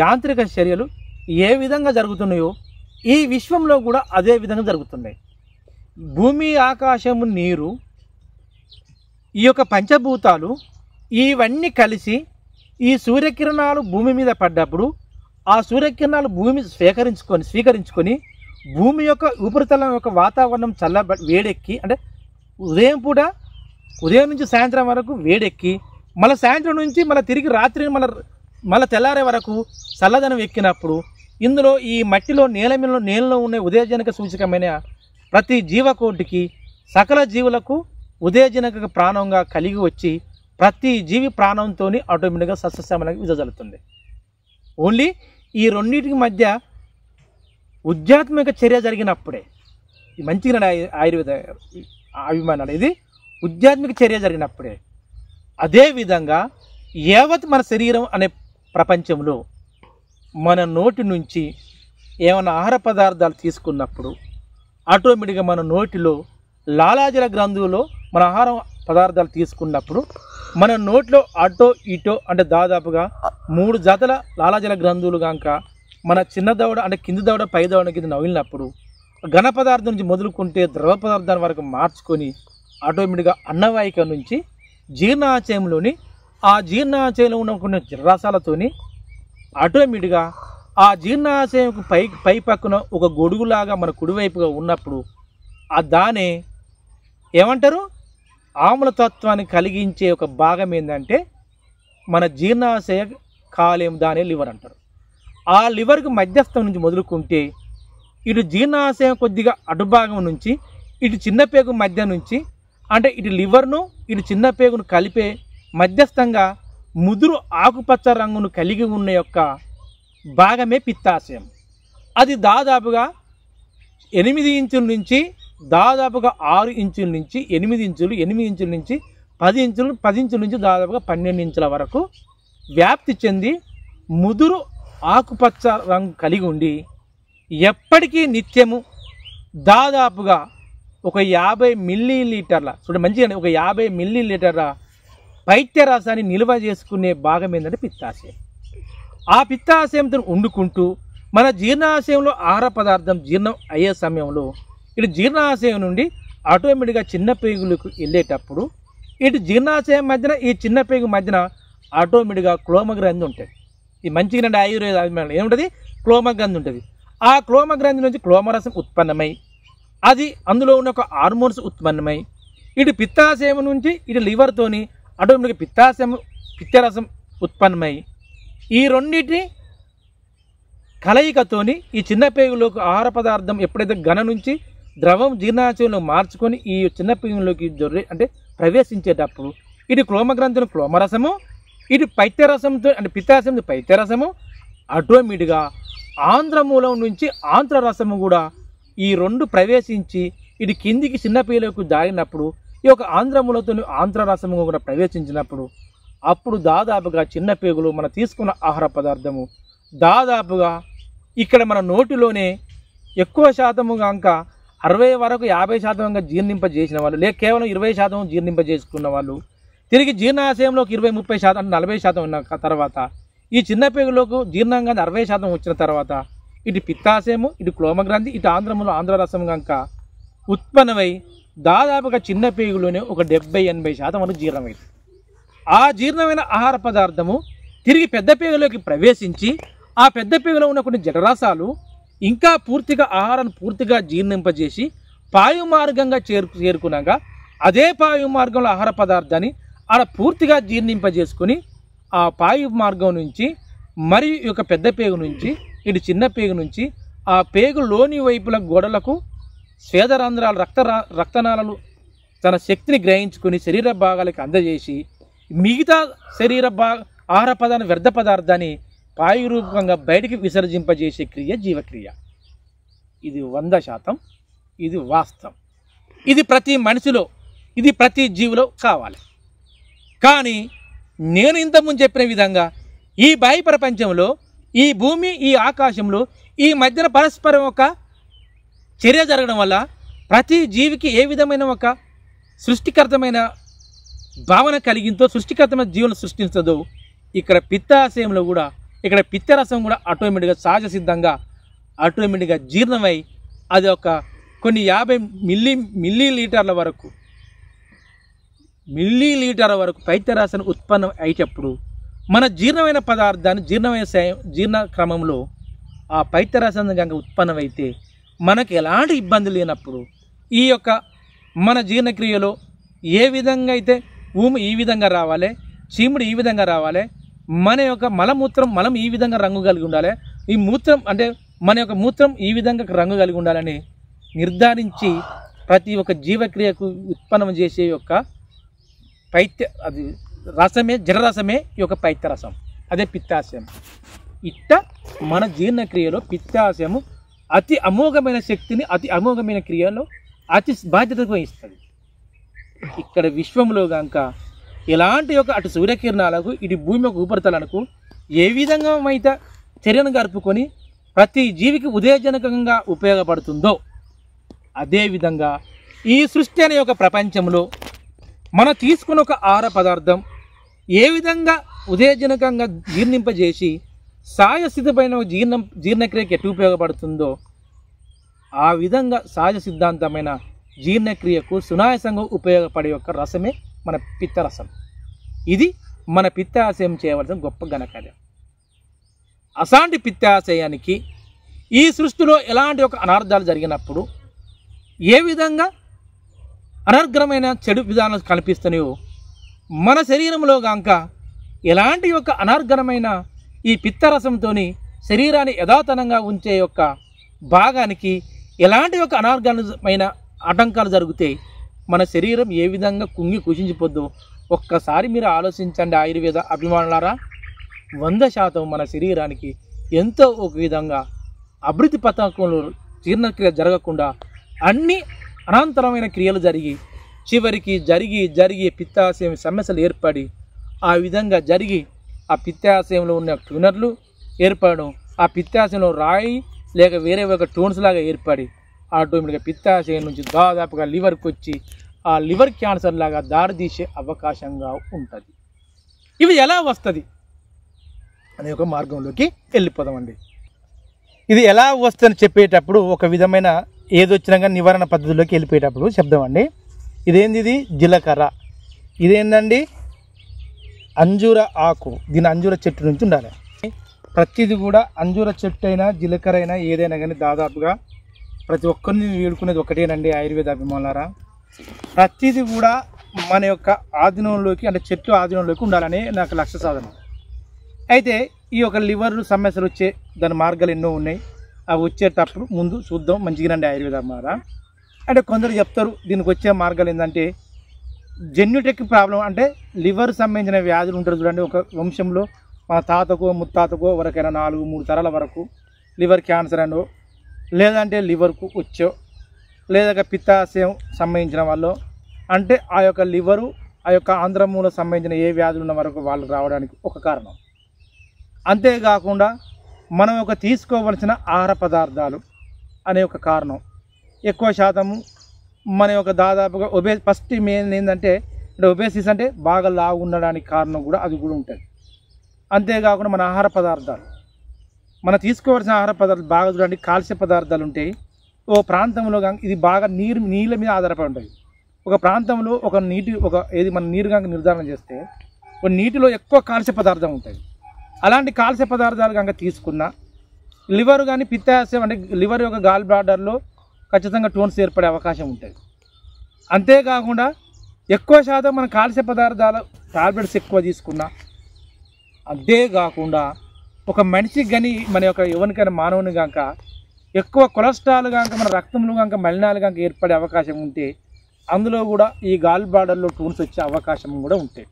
యాంత్రిక చర్యలు ఏ విధంగా జరుగుతున్నాయో ఈ విశ్వంలో కూడా అదే విధంగా జరుగుతున్నాయి. భూమి ఆకాశము నీరు ఈ యొక్క పంచభూతాలు ఇవన్నీ కలిసి ఈ సూర్యకిరణాలు భూమి మీద పడ్డప్పుడు ఆ సూర్యకిరణాలు భూమి స్వీకరించుకొని భూమి యొక్క ఉపరితలం యొక్క వాతావరణం వేడెక్కి అంటే ఉదయం నుంచి సాయంత్రం వరకు వేడెక్కి మళ్ళీ సాయంత్రం నుంచి మళ్ళీ తిరిగి రాత్రి మళ్ళీ తెల్లారే వరకు చల్లదనం ఎక్కినప్పుడు ఇందులో ఈ మట్టిలో నేలలో ఉన్న ఉదయజనక సూచకమైన ప్రతి జీవకోటికి సకల జీవులకు ఉదయజనక ప్రాణంగా కలిగి వచ్చి ప్రతి జీవి ప్రాణంతో ఆటోమేటిక్గా సస్యశ్యామలంగా విదజల్లుతుంది. ఓన్లీ ఈ రెండింటికి మధ్య ఉద్యాత్మిక చర్య జరిగినప్పుడే ఈ మంచిగా ఆయుర్వేద అభిమానాలు ఇది ఉద్యాత్మిక చర్య జరిగినప్పుడే. అదేవిధంగా యావత్ మన శరీరం అనే ప్రపంచంలో మన నోటి నుంచి ఏమైనా ఆహార పదార్థాలు తీసుకున్నప్పుడు ఆటోమేటిక్గా మన నోటిలో లాలాజల గ్రంథువులో మన ఆహార పదార్థాలు తీసుకున్నప్పుడు మన నోట్లో అటో ఇటో అంటే దాదాపుగా 3 జతల లాలాజల గ్రంథువులు కనుక మన చిన్న దవడ అంటే కింది దవడ పై దవడ కింద నవ్వినప్పుడు ఘన పదార్థం నుంచి మొదలుకుంటే ద్రవ పదార్థాల వరకు మార్చుకొని ఆటోమేటిక్గా అన్నవాహిక నుంచి జీర్ణాశయంలోని ఆ జీర్ణాశయంలో ఉన్న కొన్ని జలరసాలతోని ఆటోమేటిక్గా ఆ జీర్ణాశయంకు పై పక్కన ఒక గొడుగులాగా మన కుడివైపుగా ఉన్నప్పుడు ఆ దానే ఏమంటారు ఆమ్లతత్వాన్ని కలిగించే ఒక భాగం ఏంటంటే మన జీర్ణాశయ కాలేయం దానే లివర్ అంటారు. ఆ లివర్కి మధ్యస్థం నుంచి మొదలుకుంటే ఇటు జీర్ణాశయం కొద్దిగా అడుభాగం నుంచి ఇటు చిన్నపేగు మధ్య నుంచి అంటే ఇటు లివర్ను ఇటు చిన్నపేగును కలిపే మధ్యస్థంగా ముదురు ఆకుపచ్చ రంగును కలిగి ఉన్న యొక్క భాగమే పిత్తాశయం. అది దాదాపుగా 8 ఇంచుల నుంచి దాదాపుగా 6 ఇంచుల నుంచి 8 ఇంచులు 8 ఇంచుల నుంచి 10 ఇంచులు 10 ఇంచుల నుంచి దాదాపుగా 12 ఇంచుల వరకు వ్యాప్తి చెంది ముదురు ఆకుపచ్చ రంగు కలిగి ఉండి ఎప్పటికీ నిత్యము దాదాపుగా ఒక 50 మిల్లీలీటర్ల చూడండి మంచిగా ఒక 50 మిల్లీలీటర్ల పైత్యరసాన్ని నిల్వ చేసుకునే భాగం ఏంటంటే పిత్తాశయం. ఆ పిత్తాశయంతో వండుకుంటూ మన జీర్ణాశయంలో ఆహార పదార్థం జీర్ణం అయ్యే సమయంలో ఇటు జీర్ణాశయం నుండి ఆటోమేటిక్గా చిన్న పేగులకు వెళ్ళేటప్పుడు ఇటు జీర్ణాశయం మధ్యన ఈ చిన్న పేగు మధ్యన ఆటోమేటిక్గా క్లోమగ్రంథి ఉంటుంది. ఈ మంచిగా ఆయుర్వేద అభిమానులు ఏముంటుంది క్లోమగ్రంథి ఉంటుంది. ఆ క్లోమగ్రంథి నుంచి క్లోమరసం ఉత్పన్నమై అది అందులో ఉన్న ఒక హార్మోన్స్ ఉత్పన్నమై ఇటు పిత్తాశయం నుంచి ఇటు లివర్తోని ఆటోమేటిక్గా పిత్తరసం ఉత్పన్నమై ఈ రెండింటి కలయికతోని ఈ చిన్న పేగులోకి ఆహార పదార్థం ఎప్పుడైతే ఘన నుంచి ద్రవం జీర్ణాశయంలో మార్చుకొని ఈ చిన్న పేగులోకి అంటే ప్రవేశించేటప్పుడు ఇటు క్లోమగ్రంథిలో క్లోమరసము ఇటు పైత్యరసంతో అంటే పిత్తాశయంతో పైత్యరసము ఆటోమేటిక్గా ఆంధ్రమూలం నుంచి ఆంధ్రరసము కూడా ఈ రెండు ప్రవేశించి ఇటు కిందికి చిన్న పేగులోకి దాగినప్పుడు ఈ యొక్క ఆంధ్రమూలతో ఆంధ్రరసము కూడా ప్రవేశించినప్పుడు అప్పుడు దాదాపుగా చిన్న పేగులు మనం తీసుకున్న ఆహార పదార్థము దాదాపుగా ఇక్కడ మన నోటిలోనే ఎక్కువ శాతము కనుక 60 వరకు 50% జీర్ణింపజేసిన వాళ్ళు లేక కేవలం 20% జీర్ణింపజేసుకున్న వాళ్ళు తిరిగి జీర్ణాశయంలోకి 20-30% 40% ఉన్న తర్వాత ఈ చిన్న పేగులోకి జీర్ణంగా 60% వచ్చిన తర్వాత ఇటు పిత్తాశయము ఇటు క్లోమగ్రంథి ఇటు ఆంధ్రములో ఆంధ్రరసం కనుక ఉత్పన్నమై దాదాపుగా చిన్న పేగులోనే ఒక 70-80% వరకు జీర్ణమైంది. ఆ జీర్ణమైన ఆహార పదార్థము తిరిగి పెద్ద పేగులోకి ప్రవేశించి ఆ పెద్ద పేగులో ఉన్న కొన్ని జఠరాసాలు ఇంకా పూర్తిగా ఆహారాన్ని పూర్తిగా జీర్ణింపజేసి పాయు మార్గంగా చేరుకున్నాక అదే పాయు మార్గంలో ఆహార పదార్థాన్ని ఆడ పూర్తిగా జీర్ణింపజేసుకొని ఆ పాయు మార్గం నుంచి మరియు ఈ యొక్క పెద్ద పేగు నుంచి ఇటు చిన్న పేగు నుంచి ఆ పేగు లోని వైపుల గోడలకు స్వేదరంధ్రాలు రక్తనాళాలు తన శక్తిని గ్రహించుకొని శరీర భాగాలకు అందజేసి మిగతా ఆహార పదార్థ వ్యర్థ పదార్థాన్ని వాయురూపకంగా బయటికి విసర్జింపజేసే క్రియ జీవక్రియ. ఇది 100%, ఇది వాస్తవం. ఇది ప్రతి మనిషిలో, ఇది ప్రతి జీవిలో కావాలి. కానీ నేను ఇంతకుముందు చెప్పిన విధంగా ఈ బాహ్య ప్రపంచంలో, ఈ భూమి, ఈ ఆకాశంలో ఈ మధ్యన పరస్పరం ఒక చర్య జరగడం వల్ల ప్రతి జీవికి ఏ విధమైన ఒక సృష్టికర్తమైన భావన కలిగిందో, సృష్టికర్తమైన జీవనం సృష్టించదో, ఇక్కడ పిత్తాశయంలో కూడా, ఇక్కడ పిత్తరసం కూడా ఆటోమేటిక్గా సహజ సిద్ధంగా ఆటోమేటిక్గా జీర్ణమై అది ఒక కొన్ని 50 మిల్లీలీటర్ల వరకు పైత్యరసం ఉత్పన్నం అయ్యేటప్పుడు మన జీర్ణమైన పదార్థాన్ని జీర్ణ క్రమంలో ఆ పైత్యరసం కనుక ఉత్పన్నమైతే మనకు ఎలాంటి ఇబ్బంది లేనప్పుడు ఈ యొక్క మన జీర్ణక్రియలో ఏ విధంగా అయితే ఊము ఈ విధంగా రావాలి, చీముడు ఈ విధంగా రావాలి, మన యొక్క మలం ఈ విధంగా రంగు కలిగి ఉండాలి, ఈ మూత్రం అంటే మన యొక్క మూత్రం ఈ విధంగా రంగు కలిగి ఉండాలని నిర్ధారించి ప్రతి ఒక్క జీవక్రియకు ఉత్పన్నం చేసే యొక్క అది రసమే, జలరసమే ఈ యొక్క పైత్యరసం, అదే పిత్తాశయం. ఇట్ట మన జీర్ణక్రియలో పిత్తాశయము అతి అమోఘమైన శక్తిని, అతి అమోఘమైన క్రియలో అతి బాధ్యతగా వహిస్తుంది. ఇక్కడ విశ్వంలో కనుక ఎలాంటి ఒక అటు సూర్యకిరణాలకు, ఇటు భూమి యొక్క ఉపరితలకు ఏ విధంగా అయితే చర్యను గడుపుకొని ప్రతి జీవికి ఉదయజనకంగా ఉపయోగపడుతుందో అదేవిధంగా ఈ సృష్టి అనే ఒక ప్రపంచంలో మనం తీసుకున్న ఒక ఆహార పదార్థం ఏ విధంగా ఉదయజనకంగా జీర్ణింపజేసి సహజసిద్ధమైన జీర్ణక్రియకి ఎటు ఉపయోగపడుతుందో ఆ విధంగా సహజ సిద్ధాంతమైన జీర్ణక్రియకు సునాయాసంగా ఉపయోగపడే యొక్క రసమే మన పిత్తరసం. ఇది మన పిత్తాశయం చేయవలసిన గొప్ప ఘనకార్యం. అసాంటి పిత్తాశయానికి ఈ సృష్టిలో ఎలాంటి ఒక అనార్థాలు జరిగినప్పుడు ఏ విధంగా అనర్గళమైన చెడు విధానాలు కనిపిస్తున్నాయో మన శరీరంలో గాంక ఎలాంటి యొక్క అనర్గళమైన ఈ పిత్తరసంతో శరీరాన్ని యథాతనంగా ఉంచే యొక్క భాగానికి ఎలాంటి ఒక అనర్గళమైన ఆటంకాలు జరుగుతాయి, మన శరీరం ఏ విధంగా కుంగి కుషించిపోద్దో ఒక్కసారి మీరు ఆలోచించండి. ఆయుర్వేద అభిమానులారా, 100% మన శరీరానికి ఎంతో ఒక విధంగా అభివృద్ధి పథకంలో జీర్ణక్రియ జరగకుండా అన్ని అనంతరమైన క్రియలు చివరికి జరిగి పిత్తాశయం సమస్యలు ఏర్పడి ఆ విధంగా జరిగి ఆ పిత్తాశయంలో ఉన్న ట్యూనర్లు ఏర్పడడం, ఆ పిత్తాశయంలో రాయి లేక వేరే ఒక టోన్స్ లాగా ఏర్పడి ఆటోమేటిక్గా పిత్తాశయం నుంచి దాదాపుగా లివర్కి వచ్చి ఆ లివర్ క్యాన్సర్ లాగా దారితీసే అవకాశంగా ఉంటుంది. ఇవి ఎలా వస్తుంది అనే ఒక మార్గంలోకి వెళ్ళిపోదామండి. ఇది ఎలా వస్తుందని చెప్పేటప్పుడు ఒక విధమైన ఏదొచ్చినా కానీ నివారణ పద్ధతిలోకి వెళ్ళిపోయేటప్పుడు చెప్దామండి. ఇదేంది? ఇది జీలకర్ర. ఇదేందండి? అంజూర ఆకు. దీని అంజూర చెట్టు నుంచి ఉండాలి. ప్రతిది కూడా అంజూర చెట్టు అయినా జీలకర్ర అయినా ఏదైనా కానీ దాదాపుగా ప్రతి ఒక్కరిని వేడుకునేది ఒకటేనండి ఆయుర్వేద అభిమానులారా. ప్రతిది కూడా మన యొక్క ఆధీనంలోకి, అంటే చెట్టు ఆధీనంలోకి ఉండాలని నాకు లక్ష్య సాధన. అయితే ఈ యొక్క లివర్ సమస్యలు వచ్చే దాని మార్గాలు ఎన్నో ఉన్నాయి. అవి వచ్చేటప్పుడు ముందు చూద్దాం మంచిగానండి ఆయుర్వేద అభిమానులారా. అంటే కొందరు చెప్తారు దీనికి వచ్చే మార్గాలు ఏంటంటే జెన్యుటెక్ ప్రాబ్లం, అంటే లివర్ సంబంధించిన వ్యాధులు ఉంటారు చూడండి. ఒక వంశంలో మన తాతకో ముత్తాతకో వరకైనా 4-3 తరాల వరకు లివర్ క్యాన్సర్ అనో, లేదంటే లివర్కు వచ్చో, లేదా పిత్తాశయం సంబంధించిన వాళ్ళు, అంటే ఆ యొక్క లివరు ఆ యొక్క ఆంధ్రమూల సంబంధించిన ఏ వ్యాధులు ఉన్న వరకు వాళ్ళు రావడానికి ఒక కారణం. అంతేకాకుండా మనం ఒక తీసుకోవలసిన ఆహార పదార్థాలు అనే ఒక కారణం. ఎక్కువ శాతము మన యొక్క దాదాపుగా ఫస్ట్ మెయిన్ ఏంటంటే ఒబేసిస్, అంటే బాగా లావు ఉండడానికి కారణం కూడా అది కూడా ఉంటుంది. అంతేకాకుండా మన ఆహార పదార్థాలు, మనం తీసుకోవాల్సిన ఆహార పదార్థాలు బాగా చూడండి. కాల్షియం పదార్థాలు ఉంటాయి. ఓ ప్రాంతంలో ఇది బాగా నీళ్ళ మీద ఆధారపడి ఉంటుంది. ఒక ప్రాంతంలో మన నీరు కనుక నిర్ధారణ చేస్తే ఒక నీటిలో ఎక్కువ కాల్షియ పదార్థం ఉంటుంది. అలాంటి కాల్షియ పదార్థాలు కనుక తీసుకున్న లివర్ కానీ పిత్తాశయం, అంటే లివర్ యొక్క గాల్ బ్లాడర్లో ఖచ్చితంగా టోన్స్ ఏర్పడే అవకాశం ఉంటుంది. అంతేకాకుండా ఎక్కువ శాతం మన కాల్షియ పదార్థాల టాబ్లెట్స్ ఎక్కువ తీసుకున్నా, అంతేకాకుండా ఒక మనిషికి కానీ మన యొక్క ఎవరికైనా మానవుని కనుక ఎక్కువ కొలెస్ట్రాల్ కనుక మన రక్తంలో కనుక మలినాలు కనుక ఏర్పడే అవకాశం ఉంటే అందులో కూడా ఈ గాల్ బ్లాడర్లో ట్యూన్స్ వచ్చే అవకాశం కూడా ఉంటాయి.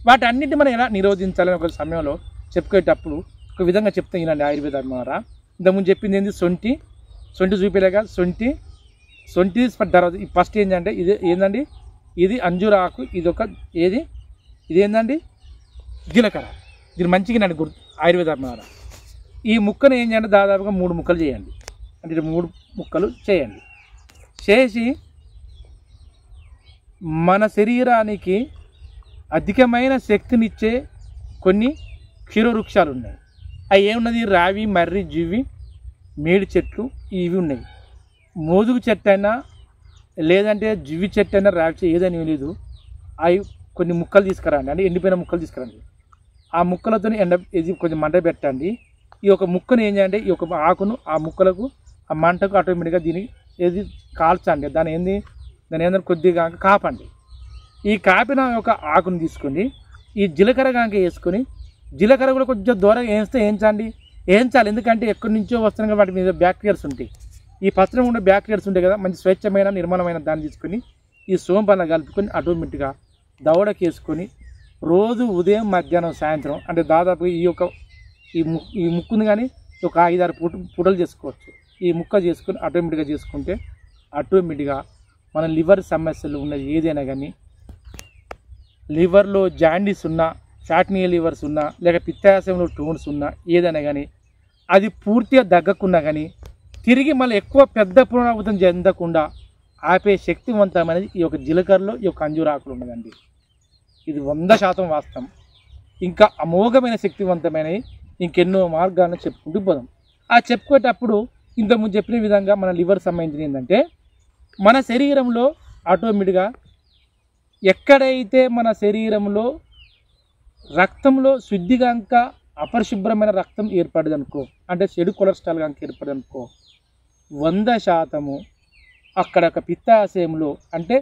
వాటి అన్నింటి మనం ఎలా నిరోధించాలని ఒక సమయంలో చెప్పుకునేటప్పుడు ఒక విధంగా చెప్తే ఈయనండి ఆయుర్వేద ద్వారా. ఇంతకుముందు చెప్పింది ఏంది, సొంటి చూపేలేక సొంటి తర్వాత ఫస్ట్ ఏంటంటే ఇది ఏంటండి, ఇది అంజూర ఆకు, ఇది ఒక ఇది ఏంటండి జీలకర్ర. దీని మంచిగా నన్ను గుర్తు ఆయుర్వేద ద్వారా. ఈ ముక్కను ఏం చేయండి, దాదాపుగా 3 ముక్కలు చేయండి. అంటే 3 ముక్కలు చేయండి. చేసి మన శరీరానికి అధికమైన శక్తినిచ్చే కొన్ని క్షీరవృక్షాలు ఉన్నాయి. అవి ఏమున్నది, రావి, మర్రి, జివి, మేడి చెట్లు ఇవి ఉన్నాయి. మోదుగు చెట్టు అయినా లేదంటే జివి చెట్టు అయినా రావి చెట్టు ఏదని లేదు. అవి కొన్ని ముక్కలు తీసుకురండి, అంటే ఎండిపోయిన ముక్కలు తీసుకురండి. ఆ ముక్కలతో ఇది కొంచెం మంట పెట్టండి. ఈ ఒక ముక్కను ఏం చేయండి, ఈ ఒక ఆకును ఆ ముక్కలకు ఆ మంటకు ఆటోమేటిక్గా దీన్ని ఏది కాల్చండి. దాని ఏంటంటే కొద్దిగా కాపండి. ఈ కాపిన ఒక ఆకును తీసుకొని ఈ జీలకర్ర కనుక వేసుకొని, జీలకర్ర కూడా కొంచెం దూరంగా వేయించాలి. ఎందుకంటే ఎక్కడి నుంచో వస్తున్నాయి వాటి మీద బ్యాక్టీరియాస్ ఉంటాయి. ఈ పత్రం ఉండే బ్యాక్టీరియాస్ ఉంటాయి కదా, మంచి స్వచ్ఛమైన నిర్మలమైన దాన్ని తీసుకొని ఈ సోంపన్న కలుపుకొని ఆటోమేటిక్గా దవడకి వేసుకొని రోజు ఉదయం, మధ్యాహ్నం, సాయంత్రం అంటే దాదాపు ఈ ముక్కుని కానీ ఒక 5-6 పూటలు చేసుకోవచ్చు. ఈ ముక్క చేసుకొని ఆటోమేటిక్గా చేసుకుంటే ఆటోమేటిక్గా మన లివర్ సమస్యలు ఉన్నది ఏదైనా కానీ, లివర్లో జాండీస్ ఉన్నా, షార్ట్నియల్ లివర్స్ ఉన్నా, లేక పిత్తాశయంలో ట్యూన్స్ ఉన్నా ఏదైనా కానీ అది పూర్తిగా దగ్గకున్నా కానీ తిరిగి మళ్ళీ ఎక్కువ పెద్ద పునరావృతం చెందకుండా ఆపే శక్తివంతమైనది ఈ యొక్క జీలకర్రలో ఈ యొక్క అంజూర ఆకులు ఉన్నదండి. ఇది 100% వాస్తవం. ఇంకా అమోఘమైన శక్తివంతమైనవి ఇంకెన్నో మార్గాలను చెప్పుకుంటూ పోదాం. ఆ చెప్పుకునేటప్పుడు ఇంతకుముందు చెప్పిన విధంగా మన లివర్ సంబంధించిన ఏంటంటే, మన శరీరంలో ఆటోమేటిక్గా ఎక్కడైతే మన శరీరంలో రక్తంలో శుద్ధిగా ఇంకా అపరిశుభ్రమైన రక్తం ఏర్పడదనుకో, అంటే చెడు కొలెస్ట్రాల్ కనుక ఏర్పడదనుకో, 100% అక్కడ ఒక పిత్తాశయంలో అంటే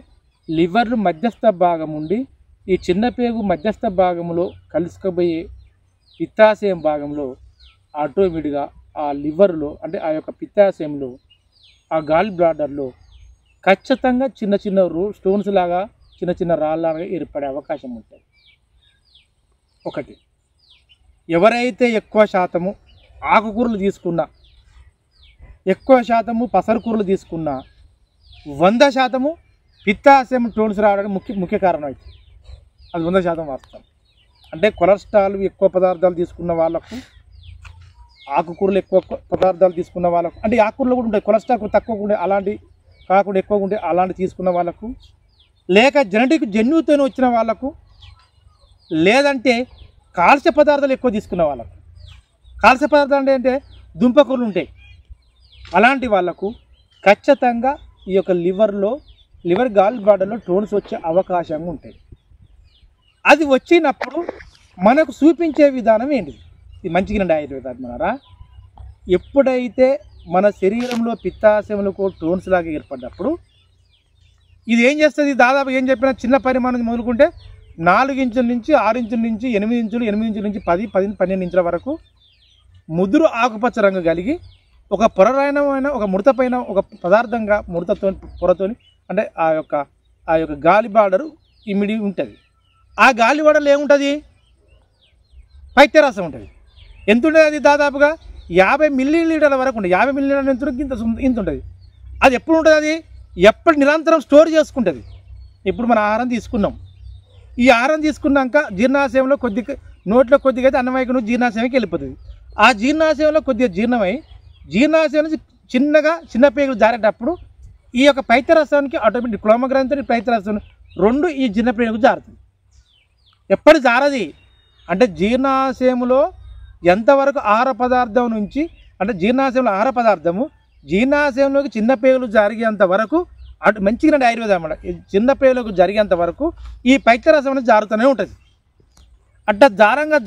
లివర్లు మధ్యస్థ భాగం ఉండి ఈ చిన్న పేగు మధ్యస్థ భాగంలో కలుసుకుపోయే పిత్తాశయం భాగంలో ఆటోమేటిక్గా ఆ లివర్లో అంటే ఆ యొక్క పిత్తాశయంలో ఆ గాల్ బ్లాడర్లో ఖచ్చితంగా చిన్న చిన్న స్టోన్స్ లాగా చిన్న చిన్న రాళ్ళలాగా ఏర్పడే అవకాశం ఉంటుంది. ఒకటి, ఎవరైతే ఎక్కువ శాతము ఆకుకూరలు తీసుకున్నా, ఎక్కువ శాతము పసరుకూరలు తీసుకున్నా 100% పిత్తాశయం స్టోన్స్ రావడానికి ముఖ్య కారణం అవుతుంది. అది 100% వాస్తవం. అంటే కొలెస్ట్రాల్ ఎక్కువ పదార్థాలు తీసుకున్న వాళ్ళకు, ఆకుకూరలు ఎక్కువ పదార్థాలు తీసుకున్న వాళ్ళకు, అంటే ఆకుకూరలు కూడా ఉంటాయి కొలెస్ట్రాల్ తక్కువ ఉండే అలాంటి కాకుండా ఎక్కువగా ఉండే అలాంటి తీసుకున్న వాళ్ళకు, లేక జెనెటిక్ జన్యుతో వచ్చిన వాళ్ళకు, లేదంటే కాల్స్య పదార్థాలు ఎక్కువ తీసుకున్న వాళ్ళకు. కాల్స్య పదార్థాలు అంటే దుంపకూరలు ఉంటాయి, అలాంటి వాళ్ళకు ఖచ్చితంగా ఈ యొక్క లివర్ గాల్ బ్లాడర్లో ట్యూన్స్ వచ్చే అవకాశం ఉంటాయి. అది వచ్చినప్పుడు మనకు చూపించే విధానం ఏంటిది, ఇది మంచిగా ఆయుర్వేదాత్మనారా. ఎప్పుడైతే మన శరీరంలో పిత్తాశయంలో ట్యూన్స్ లాగా ఏర్పడినప్పుడు ఇది ఏం చేస్తుంది, దాదాపు ఏం చెప్పినా చిన్న పరిమాణం మొదలుకుంటే 4 ఇంచుల నుంచి 6 ఇంచుల నుంచి 8 ఇంచులు, 8 ఇంచుల నుంచి 10, 12 ఇంచుల వరకు ముదురు ఆకుపచ్చ రంగు కలిగి ఒక పొరమైన ఒక ముడత పైన ఒక పదార్థంగా పొరతోని అంటే ఆ యొక్క గాలి బ్లాడరు ఇమిడి ఉంటుంది. ఆ గాలి బ్లాడర్లో ఏముంటుంది, పైత్యరసం ఉంటుంది. ఎంత ఉంటుంది అది, దాదాపుగా 50 మిల్లీలీటర్ల వరకు ఉంటుంది. 50 మిల్లీలీటర్ల ఇంత ఉంటుంది. అది ఎప్పుడు ఉంటుంది, అది ఎప్పటి నిరంతరం స్టోర్ చేసుకుంటుంది. ఇప్పుడు మన ఆహారం తీసుకున్నాం, ఈ ఆహారం తీసుకున్నాక జీర్ణాశయంలో నోట్లో కొద్దిగా అయితే అన్నమయ్యకు జీర్ణాశయంకి వెళ్ళిపోతుంది. ఆ జీర్ణాశయంలో కొద్దిగా జీర్ణాశయం నుంచి చిన్న పేగులు జారేటప్పుడు ఈ యొక్క పైత్యరసానికి ఆటోమేటిక్ క్లోమగ్రంథి పైత్యరసం 2 ఈ చిన్న పేగులు జారుతుంది. ఎప్పటి జారది అంటే జీర్ణాశయంలో ఎంతవరకు ఆహార పదార్థం నుంచి అంటే జీర్ణాశయంలో ఆహార పదార్థము జీర్ణాశయంలోకి చిన్న పేగులు జరిగేంత వరకు అటు మంచిగా ఆయుర్వేదం అన్నమాట. చిన్న పేగులకు జరిగేంత వరకు ఈ పైత్యరసం అనేది జారుతూనే ఉంటుంది. అట్లా జారంగా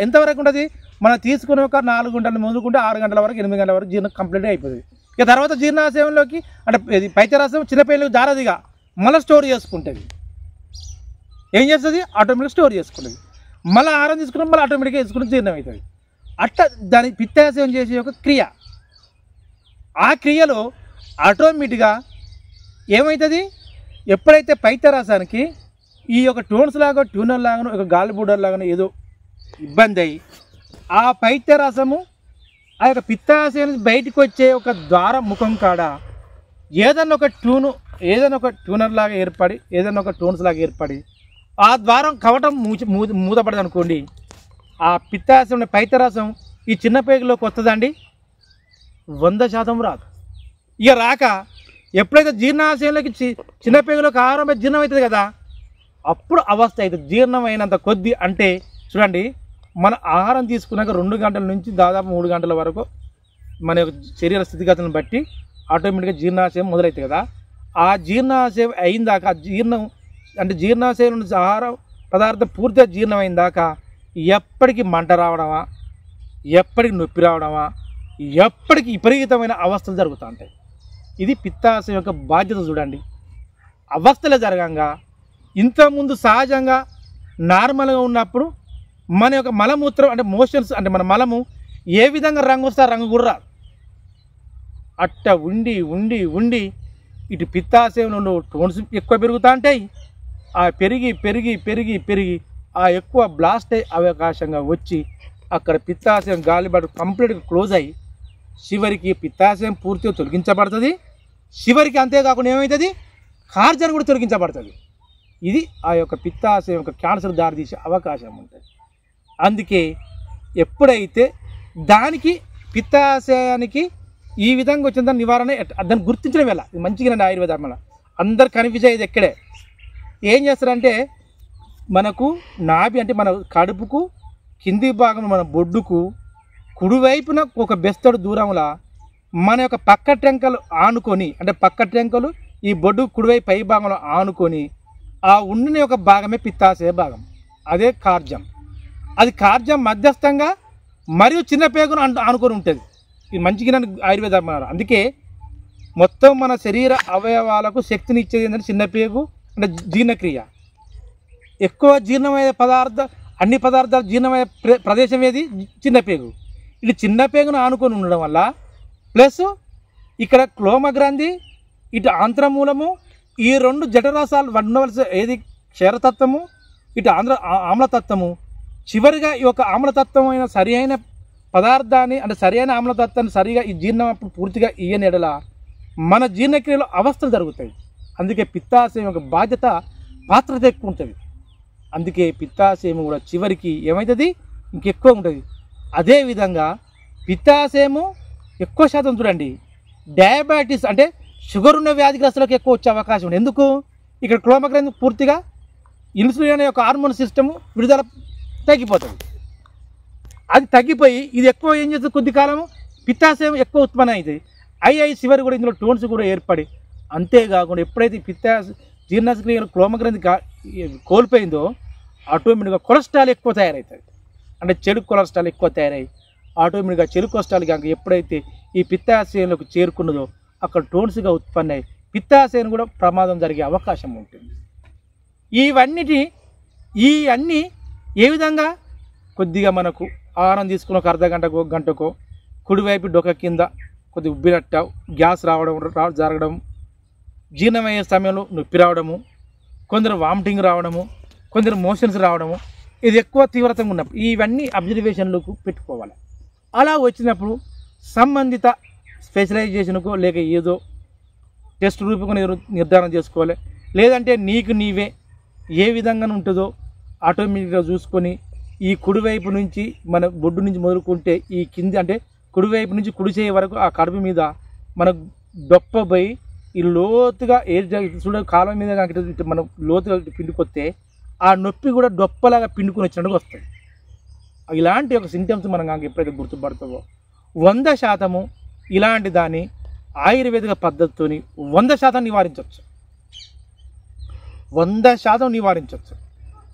ఎంతవరకు ఉంటుంది, మనం తీసుకునే ఒక 4 గంటలు మొదలుకుంటే 6 గంటల వరకు 8 గంటల వరకు జీర్ణం కంప్లీట్ అయిపోతుంది. ఇక తర్వాత జీర్ణాశయంలోకి అంటే ఇది పైత్యరసం చిన్న పేగులకు జారదిగా మళ్ళీ స్టోర్ చేసుకుంటుంది. ఏం చేస్తుంది, ఆటోమేటిక్గా స్టోర్ చేసుకుంటుంది. మళ్ళీ ఆహారం తీసుకున్నాం, మళ్ళీ ఆటోమేటిక్గా వేసుకుని జీర్ణం అవుతుంది. అట్లా దాని పిత్తాశయం చేసే ఒక క్రియ. ఆ క్రియలో ఆటోమేటిక్గా ఏమవుతుంది, ఎప్పుడైతే పైత్యరసానికి ఈ యొక్క టోన్స్ లాగా ట్యూనర్ లాగానో ఒక గాలి బూడర్ లాగానో ఏదో ఇబ్బంది అయ్యి ఆ పైత్యరసము ఆ యొక్క పిత్తాశయం నుంచి బయటకు వచ్చే ఒక ద్వారం ముఖం కాడ ఏదన్నా ఒక ట్యూనర్ లాగా ఏర్పడి ఏదన్నా ఒక టోన్స్ లాగా ఏర్పడి ఆ ద్వారం కవటం మూతపడదు అనుకోండి, ఆ పిత్తాశయం పైత్యరసం ఈ చిన్న పేగులోకి వస్తుందండి, 100% రాదు. ఇక రాక ఎప్పుడైతే జీర్ణాశయంలోకి చిన్న పేగులోకి ఆహారం జీర్ణం అవుతుంది కదా, అప్పుడు అవస్థ అవుతుంది. జీర్ణమైనంత కొద్ది అంటే చూడండి, మన ఆహారం తీసుకున్నాక 2 గంటల నుంచి దాదాపు 3 గంటల వరకు మన యొక్క శరీర స్థితిగతులను బట్టి ఆటోమేటిక్గా జీర్ణాశయం మొదలవుతుంది కదా. ఆ జీర్ణాశయం అయిందాక జీర్ణాశయం నుంచి ఆహార పదార్థం పూర్తిగా జీర్ణం అయిందాక ఎప్పటికీ మంట రావడమా, ఎప్పటికి నొప్పి రావడమా, ఎప్పటికీ విపరీతమైన అవస్థలు జరుగుతూ ఉంటాయి. ఇది పిత్తాశయం యొక్క బాధ్యత. చూడండి, అవస్థలే జరగంగా ఇంతకుముందు సహజంగా నార్మల్గా ఉన్నప్పుడు మన యొక్క మలమూత్రం మోషన్స్ మన మలము ఏ విధంగా రంగు వస్తే రంగు కూడా రాదు. అట్ట ఉండి ఉండి ఉండి ఇటు పిత్తాశయంలో టోన్స్ ఎక్కువ పెరుగుతూ ఉంటాయి. ఆ పెరిగి పెరిగి పెరిగి పెరిగి ఆ ఎక్కువ బ్లాస్ట్ అయ్యే అవకాశంగా వచ్చి అక్కడ పిత్తాశయం గాలిబాటు కంప్లీట్గా క్లోజ్ అయ్యి చివరికి పిత్తాశయం పూర్తిగా తొలగించబడుతుంది. చివరికి అంతేకాకుండా ఏమవుతుంది, కార్జన్ కూడా తొలగించబడుతుంది. ఇది ఆ యొక్క పిత్తాశయం యొక్క క్యాన్సర్ దారితీసే అవకాశం ఉంటుంది. అందుకే ఎప్పుడైతే దానికి పిత్తాశయానికి ఈ విధంగా వచ్చిన దాని నివారణ దాన్ని గుర్తించడం ఎలా, ఇది మంచిగా ఆయుర్వేదం అందరు కన్ఫ్యూజ్ అయ్యేది ఎక్కడే. ఏం చేస్తారంటే మనకు నాభి మన కడుపుకు కింది భాగంలో మన బొడ్డుకు కుడివైపున ఒక బెస్తడు దూరంలో మన యొక్క పక్క ట్రెంకలు ఆనుకొని పక్క ట్రెంకలు ఈ బొడ్డు కుడివైపు పై భాగంలో ఆనుకొని ఆ ఉండిన యొక్క భాగమే పిత్తాశయ భాగం, అదే కార్జం. అది కార్జం మధ్యస్థంగా మరియు చిన్న పేగును ఆనుకొని ఉంటుంది. ఇది మంచిగా ఆయుర్వేదం అన్నారు. అందుకే మొత్తం మన శరీర అవయవాలకు శక్తిని ఇచ్చేది ఏంటంటే చిన్న పేగు, జీర్ణక్రియ. ఎక్కువ జీర్ణమయ్యే అన్ని పదార్థాలు జీర్ణమయ్యే ప్రదేశం ఏది, చిన్న పేగు. ఇది చిన్న పేగును ఆనుకొని ఉండడం వల్ల ప్లస్ ఇక్కడ క్లోమ గ్రంథి, ఇటు ఆంత్రమూలము, ఈ 2 జఠరసాలు ఉండవలసి ఏది క్షీరతత్వము, ఇటు ఆమ్లతత్వము. చివరిగా ఈ యొక్క ఆమ్లతత్వం సరి అయిన పదార్థాన్ని సరి అయిన ఆమ్లతత్వాన్ని సరిగా ఈ జీర్ణం అప్పుడు పూర్తిగా ఇయ్యని ఎడల మన జీర్ణక్రియలో అవస్థలు జరుగుతాయి. అందుకే పిత్తాశయం యొక్క బాధ్యత పాత్రత ఎక్కువ ఉంటుంది. అందుకే పిత్తాశయం కూడా చివరికి ఏమవుతుంది, ఇంకెక్కువ ఉంటుంది. అదేవిధంగా పిత్తాశయము ఎక్కువ శాతం చూడండి డయాబెటీస్ షుగర్ ఉన్న వ్యాధిగ్రస్తులకు ఎక్కువ వచ్చే అవకాశం ఉంది. ఎందుకు, ఇక్కడ క్లోమగ్రంథి పూర్తిగా ఇన్సులిన్ అనే యొక్క హార్మోన్ సిస్టము విడుదల తగ్గిపోతుంది. అది తగ్గిపోయి ఇది ఎక్కువ ఏం చేస్తుంది, కొద్ది కాలము పిత్తాశయం ఎక్కువ ఉత్పన్నం అవుతుంది. అయ్యి చివరి కూడా ఇందులో టోన్స్ కూడా ఏర్పడి, అంతేకాకుండా ఎప్పుడైతే జీర్ణక్రియలో క్లోమగ్రంథి కోల్పోయిందో ఆటోమేటిక్గా కొలెస్ట్రాల్ ఎక్కువ తయారవుతుంది. చెడు కొలెస్ట్రాల్ ఎక్కువ తయారయ్యి ఆటోమేటిక్గా చెడు కొలెస్ట్రాల్ కనుక ఎప్పుడైతే ఈ పిత్తాశయంలోకి చేరుకున్నదో అక్కడ టోన్స్గా ఉత్పన్నమై పిత్తాశయం కూడా ప్రమాదం జరిగే అవకాశం ఉంటుంది. ఇవన్నీ ఏ విధంగా కొద్దిగా మనకు ఆహారం తీసుకున్న ఒక అర్ధ గంటకో గంటకో కుడివైపు డొక్క కింద కొద్దిగా ఉబ్బినట్ట గ్యాస్ జరగడం, జీర్ణమయ్యే సమయంలో నొప్పి రావడము, కొందరు వామిటింగ్ రావడము, కొందరు మోషన్స్ రావడము, ఇది ఎక్కువ తీవ్రతంగా ఉన్నప్పుడు ఇవన్నీ అబ్జర్వేషన్లకు పెట్టుకోవాలి. అలా వచ్చినప్పుడు సంబంధిత స్పెషలైజేషన్కో లేక ఏదో టెస్ట్ రూపంగా నిర్ధారణ చేసుకోవాలి. లేదంటే నీకు నీవే ఏ విధంగా ఉంటుందో ఆటోమేటిక్గా చూసుకొని ఈ కుడివైపు నుంచి మన బొడ్డు నుంచి మొదలుకుంటే ఈ కింది కుడివైపు నుంచి కుడి చేయ వరకు ఆ కడుపు మీద మన డొప్పబోయి ఈ లోతుగా చూడ కాలం మీద మనం లోతుగా పిండుకొస్తే ఆ నొప్పి కూడా డొప్పలాగా పిండుకొని వచ్చినట్టుగా వస్తుంది. ఇలాంటి ఒక సింటమ్స్ మనం కనుక ఎప్పుడైతే గుర్తుపడతామో 100% ఇలాంటి దాన్ని ఆయుర్వేదిక పద్ధతితో 100% నివారించవచ్చు. 100% నివారించవచ్చు.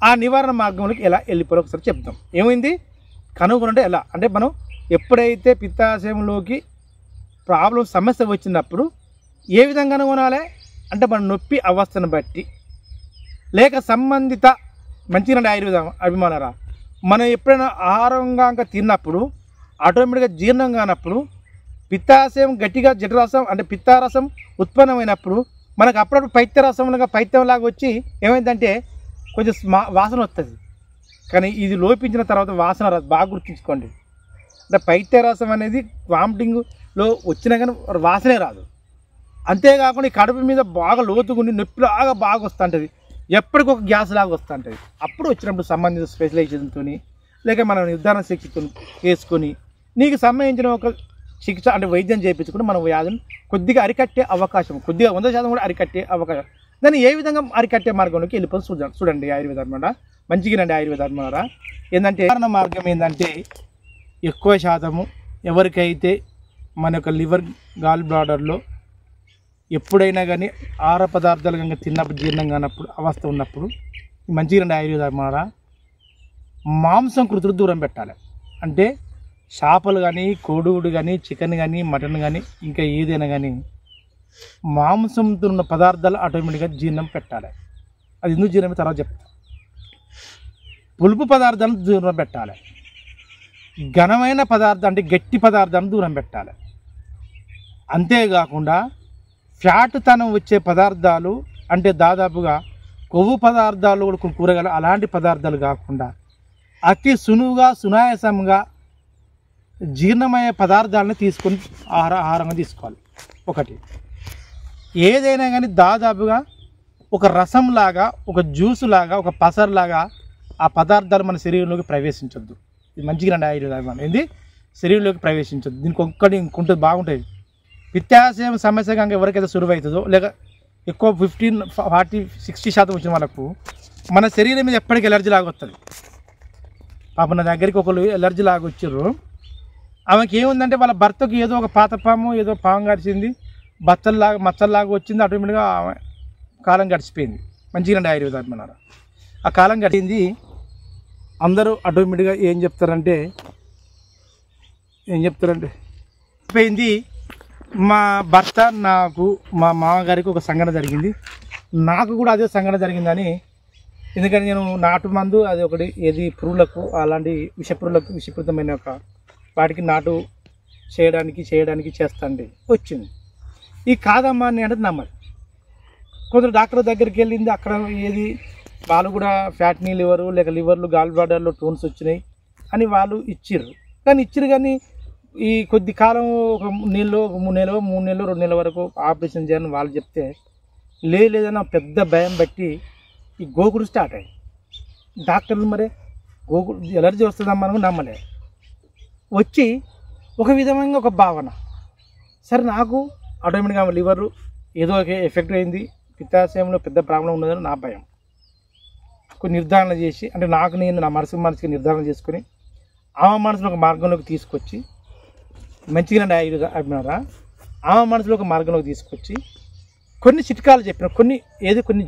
ఆ నివారణ మార్గంలోకి ఎలా వెళ్ళిపోయాలో ఒకసారి చెప్తాం. ఏమైంది కనుగొనంటే ఎలా మనం ఎప్పుడైతే పిత్తాశయంలోకి సమస్య వచ్చినప్పుడు ఏ విధంగా కనుగొనాలి మన నొప్పి అవస్థను బట్టి లేక సంబంధిత మంచిగా ఆయుర్వేదం అభిమానరా మనం ఎప్పుడైనా ఆహారంగా తిన్నప్పుడు ఆటోమేటిక్గా జీర్ణం కానప్పుడు పిత్తాశయం గట్టిగా జఠరసం అంటే పిత్తారసం ఉత్పన్నమైనప్పుడు మనకు అప్పుడప్పుడు పైత్యంలాగా వచ్చి ఏమైందంటే కొంచెం వాసన వస్తుంది. కానీ ఇది లోపించిన తర్వాత వాసన రాదు. బాగా గుర్తుంచుకోండి. అంటే పైత్యరసం అనేది వామిటింగ్లో వచ్చినా కానీ వాసనే రాదు. అంతేకాకుండా ఈ కడుపు మీద బాగా లోతుగుండి నొప్పిలాగా బాగా వస్తుంటుంది. ఎప్పటికొక గ్యాస్ లాగా వస్తుంటుంది. అప్పుడు వచ్చినప్పుడు సంబంధిత స్పెషలైజేషన్తో లేక మన నిర్ధారణ శక్తితో వేసుకొని నీకు సంబంధించిన ఒక చికిత్స అంటే వైద్యం చేయించుకుని మన వ్యాధిని కొద్దిగా అరికట్టే అవకాశం, కొద్దిగా 100% కూడా అరికట్టే అవకాశం. దాన్ని ఏ విధంగా అరికట్టే మార్గంలోకి వెళ్ళిపోయి చూడండి. ఆయుర్వేదం మంచిగానండి. ఆయుర్వేదం ఏంటంటే కారణ మార్గం ఏంటంటే ఎక్కువ శాతము ఎవరికైతే మన యొక్క లివర్ గాల్ బ్లాడర్లో ఎప్పుడైనా కానీ ఆహార పదార్థాలు కనుక తిన్నప్పుడు జీర్ణం కానప్పుడు అవస్థ ఉన్నప్పుడు మంచిగానండి. ఆయుర్వేదం మాంసం కృతులు దూరం పెట్టాలి. అంటే చేపలు కానీ, కోడిగుడు కానీ, చికెన్ కానీ, మటన్ కానీ, ఇంకా ఏదైనా కానీ మాంసంతో ఉన్న పదార్థాలు ఆటోమేటిక్గా జీర్ణం పెట్టాలి. అది ఎందుకు జీర్ణం తర్వాత చెప్తాను. పులుపు పదార్థాలను దూరం పెట్టాలి. ఘనమైన పదార్థం అంటే గట్టి పదార్థాలను దూరం పెట్టాలి. అంతేకాకుండా ఫ్యాట్తనం వచ్చే పదార్థాలు అంటే దాదాపుగా కొవ్వు పదార్థాలు కూడా కూరగాయలు అలాంటి పదార్థాలు కాకుండా అతి సులువుగా సునాయాసంగా జీర్ణమయ్యే పదార్థాలను తీసుకొని ఆహారంగా తీసుకోవాలి. ఒకటి ఏదైనా కానీ దాదాపుగా ఒక రసంలాగా, ఒక జ్యూసులాగా, ఒక పసరులాగా ఆ పదార్థాలు మన శరీరంలోకి ప్రవేశించొద్దు. ఇది మంచిగా ఆయుర్వేదం ఏంది శరీరంలోకి ప్రవేశించొద్దు. దీనికి ఒక్కటి ఇంకొంటే బాగుంటుంది. పిత్తాశయం సమస్య కనుక ఎవరికైతే సులువవుతుందో లేక ఎక్కువ 15, 40, 60% వచ్చిన వాళ్ళకు మన శరీరం మీద ఎప్పటికీ ఎలర్జీ లాగా వస్తుంది. పాప నా దగ్గరికి ఒకళ్ళు ఎలర్జీ లాగా వచ్చారు. ఆమెకి ఏముందంటే వాళ్ళ భర్తకు ఏదో ఒక పాతపాము ఏదో పాము గడిచింది, మచ్చల్లాగా వచ్చింది. ఆటోమేటిక్గా కాలం గడిచిపోయింది. మంచిగా ఆయుర్వేదం అన్నారు. ఆ కాలం గడిచింది. అందరూ ఆటోమేటిక్గా ఏం చెప్తారంటే పోయింది. మా భర్త నాకు మా మామగారికి ఒక సంఘటన జరిగింది, నాకు కూడా అదే సంఘటన జరిగిందని. ఎందుకంటే నేను నాటు మందు అది ఒకటి ఏది పురుగులకు అలాంటి విషపూరితమైన ఒక వాటికి నాటు చేయడానికి చేస్తాండి వచ్చింది. ఈ కాదమ్మా అని అంటే నమ్మదు. కొందరు డాక్టర్ దగ్గరికి వెళ్ళింది. అక్కడ ఏది వాళ్ళు కూడా ఫ్యాట్నీ లివరు లేక లివర్లు గాల్ బ్లాడర్లో టోన్స్ వచ్చినాయి అని వాళ్ళు ఇచ్చిర్రు. కానీ ఈ కొద్ది కాలం ఒక 3 నెలలో 3 నెలలు 2 నెలల వరకు ఆపరేషన్ చేయాలని వాళ్ళు చెప్తే లేదన్న పెద్ద భయం బట్టి ఈ గోకుడు స్టార్ట్ అయ్యి డాక్టర్లు మరి గోకుడు ఎలర్జీ వస్తుందమ్మా అని నమ్మలే. వచ్చి ఒక విధమైన ఒక భావన, సరే నాకు ఆటోమేటిక్గా లివరు ఏదో ఒక ఎఫెక్ట్ అయింది, పిత్తాశయంలో పెద్ద ప్రాబ్లం ఉన్నదని నా భయం. కొన్ని నిర్ధారణ చేసి అంటే నేను నా మనసుకి నిర్ధారణ చేసుకొని ఆమె మనసులో ఒక మార్గంలోకి తీసుకొచ్చి మంచిగా ఆయుర్వేదం ఆమె మనసులో ఒక మార్గంలోకి తీసుకొచ్చి కొన్ని చిట్కాలు చెప్పిన కొన్ని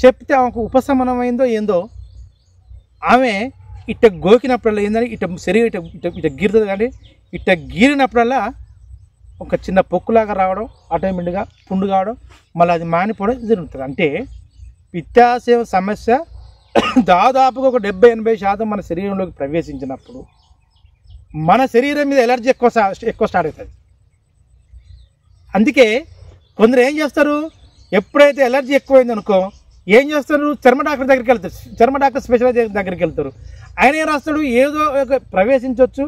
చెప్తే ఆమెకు ఉపశమనం అయిందో ఏందో. ఆమె ఇట్ట గోకినప్పుడల్లా ఏంటంటే ఇట్ట శరీరం ఇట్ట గీరుతుంది. కానీ ఇట్ట గీరినప్పుడల్లా ఒక చిన్న పొక్కులాగా రావడం, ఆటోమేటిక్గా పుండు కావడం, మళ్ళీ అది మానిపోవడం జరుగుతుంది. అంటే పిత్తాశయ సమస్య దాదాపుగా ఒక 70-80% మన శరీరంలోకి ప్రవేశించినప్పుడు మన శరీరం మీద ఎలర్జీ ఎక్కువ స్టార్ట్ అవుతుంది. అందుకే కొందరు ఏం చేస్తారు, ఎప్పుడైతే ఎలర్జీ ఎక్కువైంది అనుకో ఏం చేస్తారు, చర్మ డాక్టర్ దగ్గరికి వెళ్తారు. చర్మ డాక్టర్ స్పెషలైజ్ దగ్గరికి వెళ్తారు. ఆయన ఏం రాస్తాడు, ఏదో ప్రవేశించవచ్చు,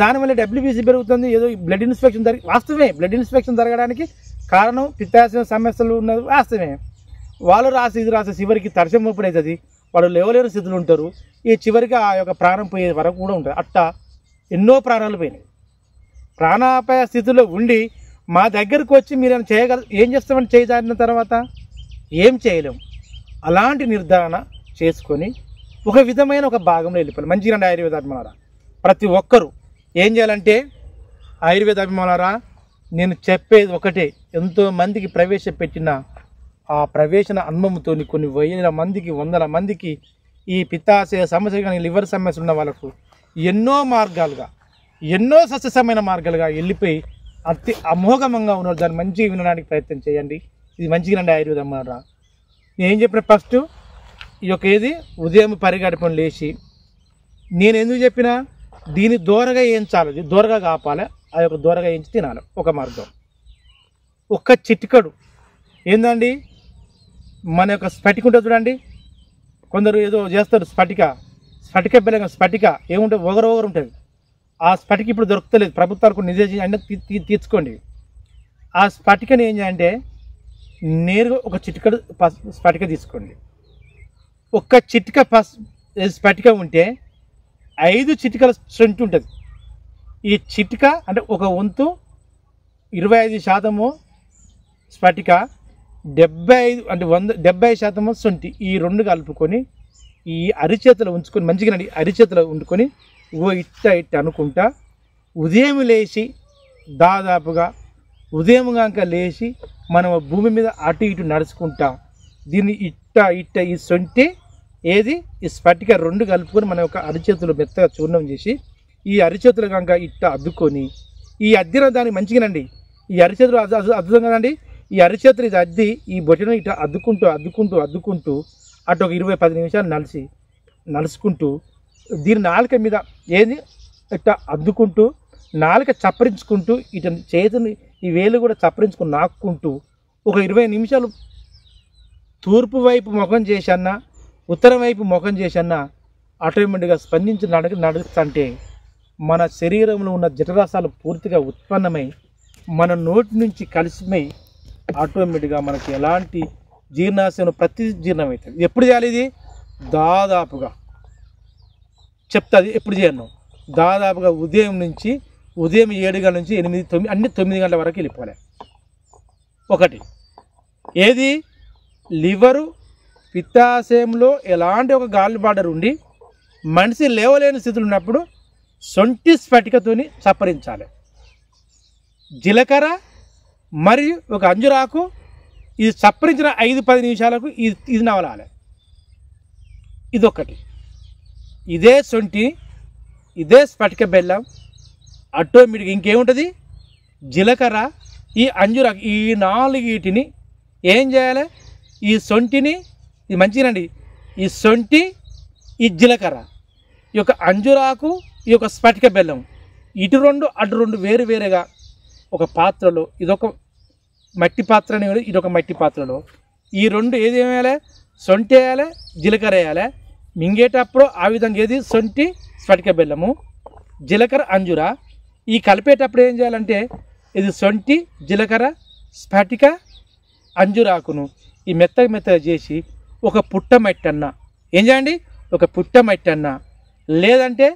దానివల్ల WBC పెరుగుతుంది, ఏదో బ్లడ్ ఇన్స్పెక్షన్ వాస్తవమే. బ్లడ్ ఇన్స్పెక్షన్ జరగడానికి కారణం పిత్తాశయ సమస్యలు ఉన్నది వాస్తవమే. వాళ్ళు ఇది రాసే చివరికి తరచం ఓపెన్ అవుతుంది. వాళ్ళు లేవలేని స్థితిలో ఉంటారు. ఈ చివరికి ఆ యొక్క ప్రాణం పోయే వరకు కూడా ఉంటుంది. అట్టా ఎన్నో ప్రాణాలు పోయినాయి. ప్రాణాపాయ స్థితిలో ఉండి మా దగ్గరకు వచ్చి మీరు ఏం చేస్తామని చేయదారిన తర్వాత ఏం చేయలేము. అలాంటి నిర్ధారణ చేసుకొని ఒక విధమైన ఒక భాగంలో వెళ్ళిపోవాలి. మంచిగా ఆయుర్వేద అభిమానారా ప్రతి ఒక్కరూ ఏం చేయాలంటే, ఆయుర్వేద అభిమానారా నేను చెప్పేది ఒకటే, ఎంతోమందికి ప్రవేశపెట్టిన ఆ ప్రవేశన అనుభవంతో కొన్ని 1000 మందికి 100 మందికి ఈ పిత్తాశయ సమస్య కానీ లివర్ సమస్య ఉన్న వాళ్ళకు ఎన్నో మార్గాలుగా ఎన్నో సస్యసమైన మార్గాలుగా వెళ్ళిపోయి అతి అమోఘమంగా ఉన్నారు. దాన్ని మంచిగా వినడానికి ప్రయత్నం చేయండి. ఇది మంచిగా ఆయుర్వేదం అన్నారా. నేను చెప్పిన ఫస్ట్ ఈ యొక్క ఉదయం పరిగెడపని లేచి నేను ఎందుకు చెప్పినా దీన్ని దూరగా ఏంచాలి, దూరగా కాపాలి. ఆ యొక్క దూరగా వేయించి తినాలి. ఒక మార్గం. ఒక్క చిటికడు ఏందండి, మన యొక్క స్ఫటిక ఉంటుంది చూడండి, కొందరు ఏదో చేస్తారు స్ఫటిక బెల్లం, స్ఫటిక ఏముంటుంది, ఒగరు ఉంటుంది. ఆ స్ఫటిక ఇప్పుడు దొరుకుతలేదు, ప్రభుత్వాలకు నిజం అన్నీ తీర్చుకోండి. ఆ స్ఫటికని ఏం చేయాలంటే నేరుగా ఒక చిటికడు స్ఫటిక తీసుకోండి. ఒక్క చిటిక స్ఫటిక ఉంటే 5 చిటికల సొంటి ఉంటుంది. ఈ చిటిక అంటే ఒక వంతు 25% స్ఫటిక, 75 అంటే 70% సొంటి. ఈ 2 కలుపుకొని ఈ అరిచేతులు ఉంచుకొని మంచిగా అరిచేతులు వండుకొని ఇట్ట అనుకుంటా ఉదయం లేచి దాదాపుగా ఉదయం కాక లేచి మనం భూమి మీద అటు ఇటు నడుచుకుంటా దీన్ని ఇట్ట ఈ సొంటి ఏది ఈ స్ఫటిక 2 కలుపుకొని మన యొక్క అరిచేతులు మెత్తగా చూర్ణం చేసి ఈ అరిచేతులు కనుక ఇట్ట అద్దుకొని ఈ అద్దిన దాన్ని మంచిగానండి, ఈ అరిచేతులు అద్దుతాం కదండి, ఈ అరిచేతులు ఇది అద్ది ఈ బొట్టను ఇట్లా అద్దుకుంటూ అటు ఒక 20-10 నిమిషాలు నలుసుకుంటూ దీని నాలుక మీద ఏది ఇట్లా అద్దుకుంటూ నాలుక చప్పరించుకుంటూ ఇటు చేతిని ఈ వేలు కూడా చప్పరించుకుని నాక్కుంటూ ఒక 20 నిమిషాలు తూర్పు వైపు ముఖం చేసన్నా ఉత్తరం వైపు ముఖం చేసన్నా ఆటోమేటిక్గా స్పందించి నడుస్తుంటే మన శరీరంలో ఉన్న జఠరాసాలు పూర్తిగా ఉత్పన్నమై మన నోటి నుంచి కలిసిపోయి ఆటోమేటిక్గా మనకి ఎలాంటి జీర్ణాశయం ప్రతి జీర్ణం అవుతుంది. ఎప్పుడు చేయాలి ఇది? దాదాపుగా చెప్తుంది ఎప్పుడు చేయను, దాదాపుగా ఉదయం 7 గంటల నుంచి 8-9 అన్ని 9 గంటల వరకు వెళ్ళిపోవాలి. ఒకటి ఏది లివరు పిత్తాశయంలో ఎలాంటి ఒక గాలి బార్డర్ ఉండి మనిషి లేవలేని స్థితిలో ఉన్నప్పుడు సొంటి స్ఫటికతోని చప్పరించాలి. జీలకర్ర మరియు ఒక అంజురాకు ఇది చప్పరించిన 5-10 నిమిషాలకు ఇది నవలాలి. ఇదొకటి. ఇదే సొంటి, ఇదే స్ఫటిక బెల్లం ఆటోమేటిక్ ఇంకేముంటుంది, జీలకర్ర, ఈ అంజురాకు, ఈ 4 ఏం చేయాలి, ఈ సొంటిని ఇది మంచిగానండి, ఈ సొంటి ఈ జీలకర్ర ఈ యొక్క అంజురాకు ఈ యొక్క స్ఫటిక బెల్లం ఇటు 2 అటు 2 వేరుగా ఒక పాత్రలో, ఇదొక మట్టి పాత్ర అని ఇదొక మట్టి పాత్రలో ఈ 2 ఏది వేయాలి, సొంటి వేయాలి, జీలకర్ర వేయాలి. మింగేటప్పుడు ఆ విధంగా ఏది సొంటి స్ఫటిక బెల్లము జీలకర్ర అంజుర ఈ కలిపేటప్పుడు ఏం చేయాలంటే ఇది సొంటి జీలకర్ర స్ఫటిక అంజురాకును ఈ మెత్తగా చేసి ఒక పుట్ట మట్టన్న ఏం చేయండి, ఒక పుట్ట మట్టన్న లేదంటే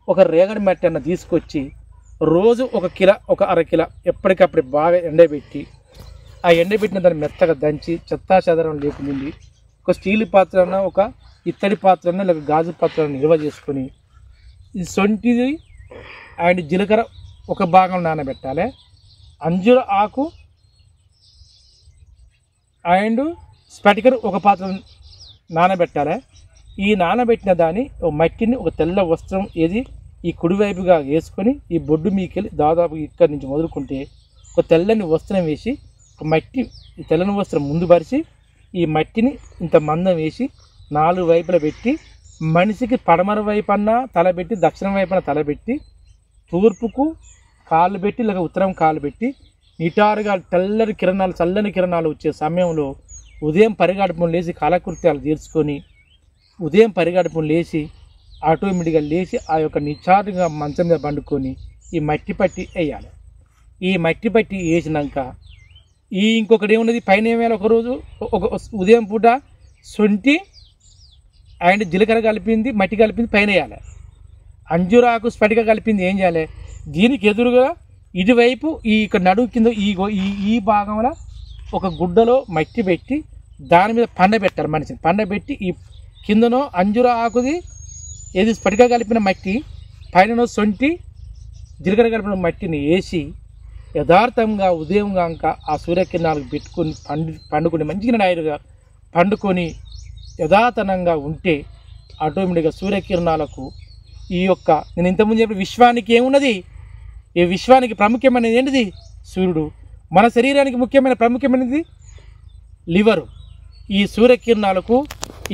ఒక రేగడి మట్టన్న తీసుకొచ్చి రోజు 1 కిలో 1/2 కిలో ఎప్పటికప్పుడు బాగా ఎండబెట్టి ఆ ఎండబెట్టిన దాన్ని మెత్తగా దంచి చెత్తా చెదరం లేకుండా ఒక స్టీల్ పాత్ర ఒక ఇత్తడి పాత్ర లేక గాజు పాత్రను నిల్వ చేసుకొని ఈ సొంటిది అండ్ జీలకర్ర ఒక భాగం నానబెట్టాలి, అంజూర ఆకు అండ్ స్ఫటికను ఒక పాత్ర నానబెట్టాలి. ఈ నానబెట్టిన దాన్ని మట్టిని ఒక తెల్ల వస్త్రం ఏది ఈ కుడివైపుగా వేసుకొని ఈ బొడ్డు మీకెళ్ళి దాదాపు ఇక్కడి నుంచి మొదలుకుంటే ఒక తెల్లని వస్త్రం వేసి మట్టి ఈ తెల్లని వస్త్రం ముందు పరిచి ఈ మట్టిని ఇంత మందం వేసి 4 వైపులా పెట్టి మనిషికి పడమర వైపన్నా తలబెట్టి దక్షిణం వైపున తలబెట్టి తూర్పుకు కాళ్ళు పెట్టి లేక ఉత్తరం కాళ్ళు పెట్టి నిటారుగా చల్లని కిరణాలు వచ్చే సమయంలో ఉదయం పరిగడుపును లేచి కాలకృత్యాలు తీర్చుకొని ఉదయం పరిగడుపును లేచి ఆటోమేటిక్గా లేచి ఆ యొక్క నిచారుగా మంచం మీద పండుకొని ఈ మట్టి పట్టి వేయాలి. ఈ మట్టి పట్టి వేసినాక ఇంకొకటి ఏమున్నది పైన ఏమేయాలి, ఒకరోజు ఒక ఉదయం పూట సొంటి అండ్ జీలకర్ర కలిపింది మట్టి కలిపింది పైన వేయాలి. అంజురాకు స్ఫటిక కలిపింది ఏం చేయాలి, దీనికి ఎదురుగా ఇటువైపు ఈ నడుము కింద ఈ భాగంలో ఒక గుడ్డలో మట్టి పెట్టి దాని మీద పండబెట్టాలి. మనిషిని పండబెట్టి ఈ కిందనో అంజుర ఆకుది ఏది స్ఫటిక కలిపిన మట్టి పైననో సొంటి జీలకర్ర కలిపిన మట్టిని వేసి యథార్థంగా ఉదయం కాక ఆ సూర్యకిరణాలకు పెట్టుకొని పండుకొని మంచిగా నాయుడుగా పండుకొని యథాతనంగా ఉంటే ఆటోమేటిక్గా సూర్యకిరణాలకు ఈ యొక్క నేను ఇంతకుముందు చెప్పిన విశ్వానికి ఏమున్నది, ఈ విశ్వానికి ప్రాముఖ్యమైనది ఏంటిది సూర్యుడు, మన శరీరానికి ప్రాముఖ్యమైనది లివరు. ఈ సూర్యకిరణాలకు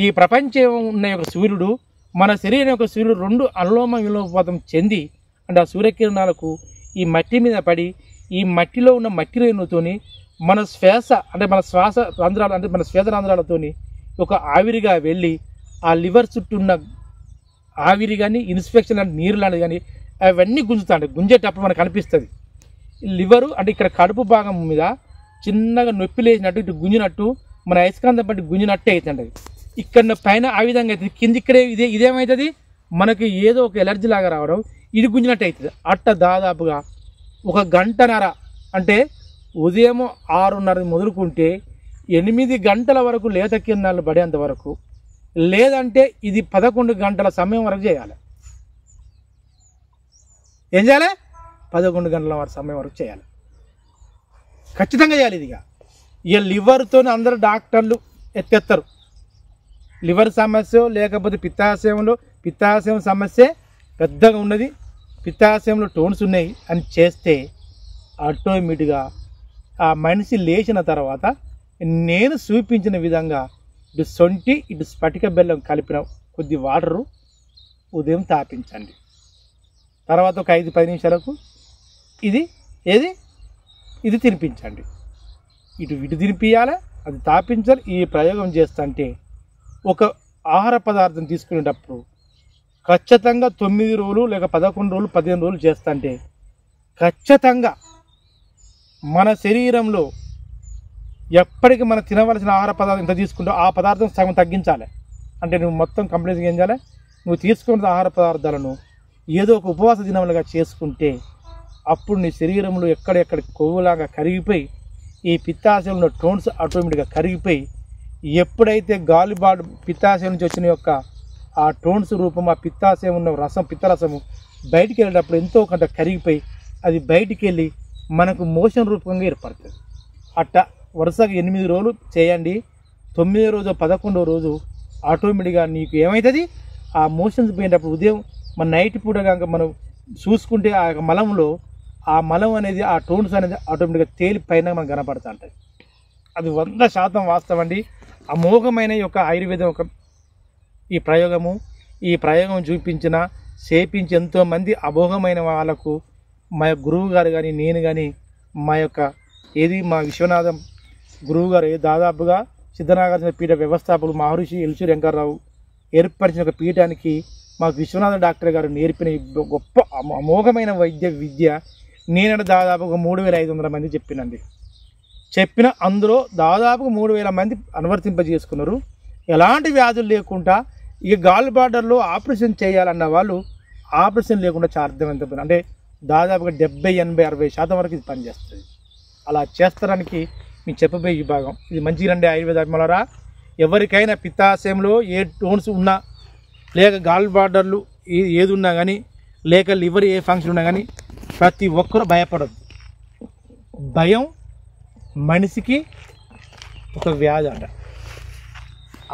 ఈ ప్రపంచం ఉన్న యొక్క సూర్యుడు మన శరీరం యొక్క సూర్యుడు 2 అనులోమ విలోమపాతం చెంది అంటే ఆ సూర్యకిరణాలకు ఈ మట్టి మీద పడి ఈ మట్టిలో ఉన్న మట్టి రేణుతోని మన శ్వాస అంటే మన శ్వాస రంధ్రాలు అంటే మన శ్వేత రంధ్రాలతోని ఒక ఆవిరిగా వెళ్ళి ఆ లివర్ చుట్టూ ఉన్న ఆవిరి కానీ ఇన్స్పెక్షన్ లాంటి నీరు లాంటిది కానీ అవన్నీ గుంజుతాయి. గుంజేటప్పుడు మనకు అనిపిస్తుంది లివరు అంటే ఇక్కడ కడుపు భాగం మీద చిన్నగా నొప్పి లేచినట్టు ఇటు గుంజినట్టు మన అయస్కాంతం బట్టి గుంజినట్టే అవుతుంది. ఇక్కడ పైన ఆ విధంగా అవుతుంది, కింద ఇక్కడే ఇదేమవుతుంది మనకి ఏదో ఒక ఎలర్జీ లాగా రావడం, ఇది గుంజినట్టు అవుతుంది. అట్ట దాదాపుగా 1 గంటన్నర అంటే ఉదయం 6:30 మొదలుకుంటే 8 గంటల వరకు లేత కిరణాలు పడేంత వరకు, లేదంటే ఇది 11 గంటల సమయం వరకు చేయాలి. ఏం చేయాలి? 11 గంటల వరకు సమయం వరకు చేయాలి, ఖచ్చితంగా చేయాలి. ఇదిగా ఇక లివర్తో అందరూ డాక్టర్లు ఎత్తెత్తరు. లివర్ సమస్య లేకపోతే పిత్తాశయం సమస్య పెద్దగా ఉన్నది, పిత్తాశయంలో టోన్స్ ఉన్నాయి అని చేస్తే ఆటోమేటిక్గా ఆ మనిషి లేచిన తర్వాత నేను చూపించిన విధంగా ఇటు సొంటి ఇటు స్ఫటిక బెల్లం కలిపిన కొద్ది వాటరు ఉదయం తాపించండి. తర్వాత ఒక 5-10 నిమిషాలకు ఇది తినిపించండి. ఇటు తినిపించాలి, అది తాపించాలి. ఈ ప్రయోగం చేస్తుంటే ఒక ఆహార పదార్థం తీసుకునేటప్పుడు ఖచ్చితంగా 9 రోజులు లేక 11 రోజులు 15 రోజులు చేస్తుంటే ఖచ్చితంగా మన శరీరంలో ఎప్పటికీ మనం తినవలసిన ఆహార పదార్థం ఎంత తీసుకుంటావు ఆ పదార్థం సగం తగ్గించాలి. అంటే నువ్వు మొత్తం కంప్లీట్గా ఏం చేయాలి, నువ్వు తీసుకున్న ఆహార పదార్థాలను ఏదో ఒక ఉపవాస దినములుగా చేసుకుంటే అప్పుడు నీ శరీరంలో ఎక్కడెక్కడ కొవ్వులాగా కరిగిపోయి ఈ పిత్తాశయంలో టోన్స్ ఆటోమేటిక్గా కరిగిపోయి ఎప్పుడైతే గాలిబాటు పిత్తాశయం నుంచి వచ్చిన యొక్క ఆ టోన్స్ రూపం ఆ పిత్తాశయం ఉన్న రసం పిత్తరసము బయటికి వెళ్ళేటప్పుడు ఎంతో కొంత కరిగిపోయి అది బయటికి వెళ్ళి మనకు మోషన్ రూపంగా ఏర్పడుతుంది. అట్ట వరుసగా 8 రోజులు చేయండి. 9వ రోజు 11వ రోజు ఆటోమేటిక్గా నీకు ఏమవుతుంది, ఆ మోషన్స్ పోయేటప్పుడు ఉదయం మన నైట్ పూట కనుక మనం చూసుకుంటే ఆ మలంలో ఆ మలం అనేది ఆ టోన్స్ అనేది ఆటోమేటిక్గా తేలి పైన మనకు కనపడుతూ ఉంటుంది. అది 100% వాస్తవం అండి. అమోఘమైన యొక్క ఆయుర్వేదం ఒక ఈ ప్రయోగం చూపించిన చేపించి ఎంతోమంది అమోఘమైన వాళ్ళకు మా గురువు గారు కానీ నేను కానీ మా విశ్వనాథం గురువు గారు దాదాపుగా సిద్ధనాగార్జున పీఠ వ్యవస్థాపకులు మహర్షి ఎల్చూరి వెంకటరావు ఏర్పరిచిన ఒక పీఠానికి మాకు విశ్వనాథ డాక్టర్ గారు నేర్పిన గొప్ప అమోఘమైన విద్య నేను దాదాపుగా 3,500 మంది చెప్పిన అందులో దాదాపు 3,000 మంది అనువర్తింపజేసుకున్నారు. ఎలాంటి వ్యాధులు లేకుండా ఇక గాల్ బార్డర్లో ఆపరేషన్ చేయాలన్న వాళ్ళు ఆపరేషన్ లేకుండా అర్థవంతం అంటే దాదాపుగా 70, 80, 60% వరకు ఇది పనిచేస్తుంది. అలా చేస్తానికి మీకు చెప్పబోయే ఈ భాగం ఇది మంచి రండి. ఆయుర్వేద అభిమానులారా, ఎవరికైనా పిత్తాశయంలో ఏ టోన్స్ ఉన్నా లేక గాల్ బార్డర్లు ఏది ఉన్నా కానీ లేక లివర్ ఏ ఫంక్షన్ ఉన్నా కానీ ప్రతి ఒక్కరూ భయపడద్దు. భయం మనిషికి ఒక వ్యాధి అంట,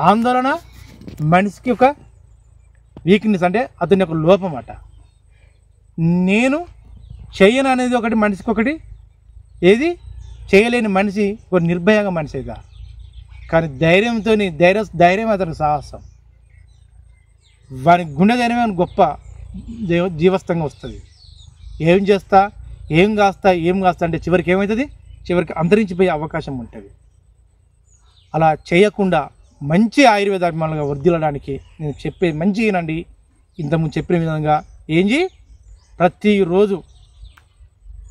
ఆందోళన మనిషికి ఒక వీక్నెస్ అంటే అతని యొక్క లోపం అట. నేను చేయను అనేది ఒకటి మనిషికి, ఒకటి ఏది చేయలేని మనిషి ఒక నిర్భయంగా మనిషిగా, కానీ ధైర్యం అతనికి సాహసం, వాని గుండె ధైర్యం గొప్ప జీవస్థంగా వస్తుంది. ఏం చేస్తా ఏం కాస్తా అంటే చివరికి ఏమవుతుంది, చివరికి అంతరించిపోయే అవకాశం ఉంటుంది. అలా చేయకుండా మంచి ఆయుర్వేద అభిమానులుగా వర్ధిల్లడానికి నేను చెప్పేది మంచి ఏనండి. ఇంతకుముందు చెప్పిన విధంగా ప్రతిరోజు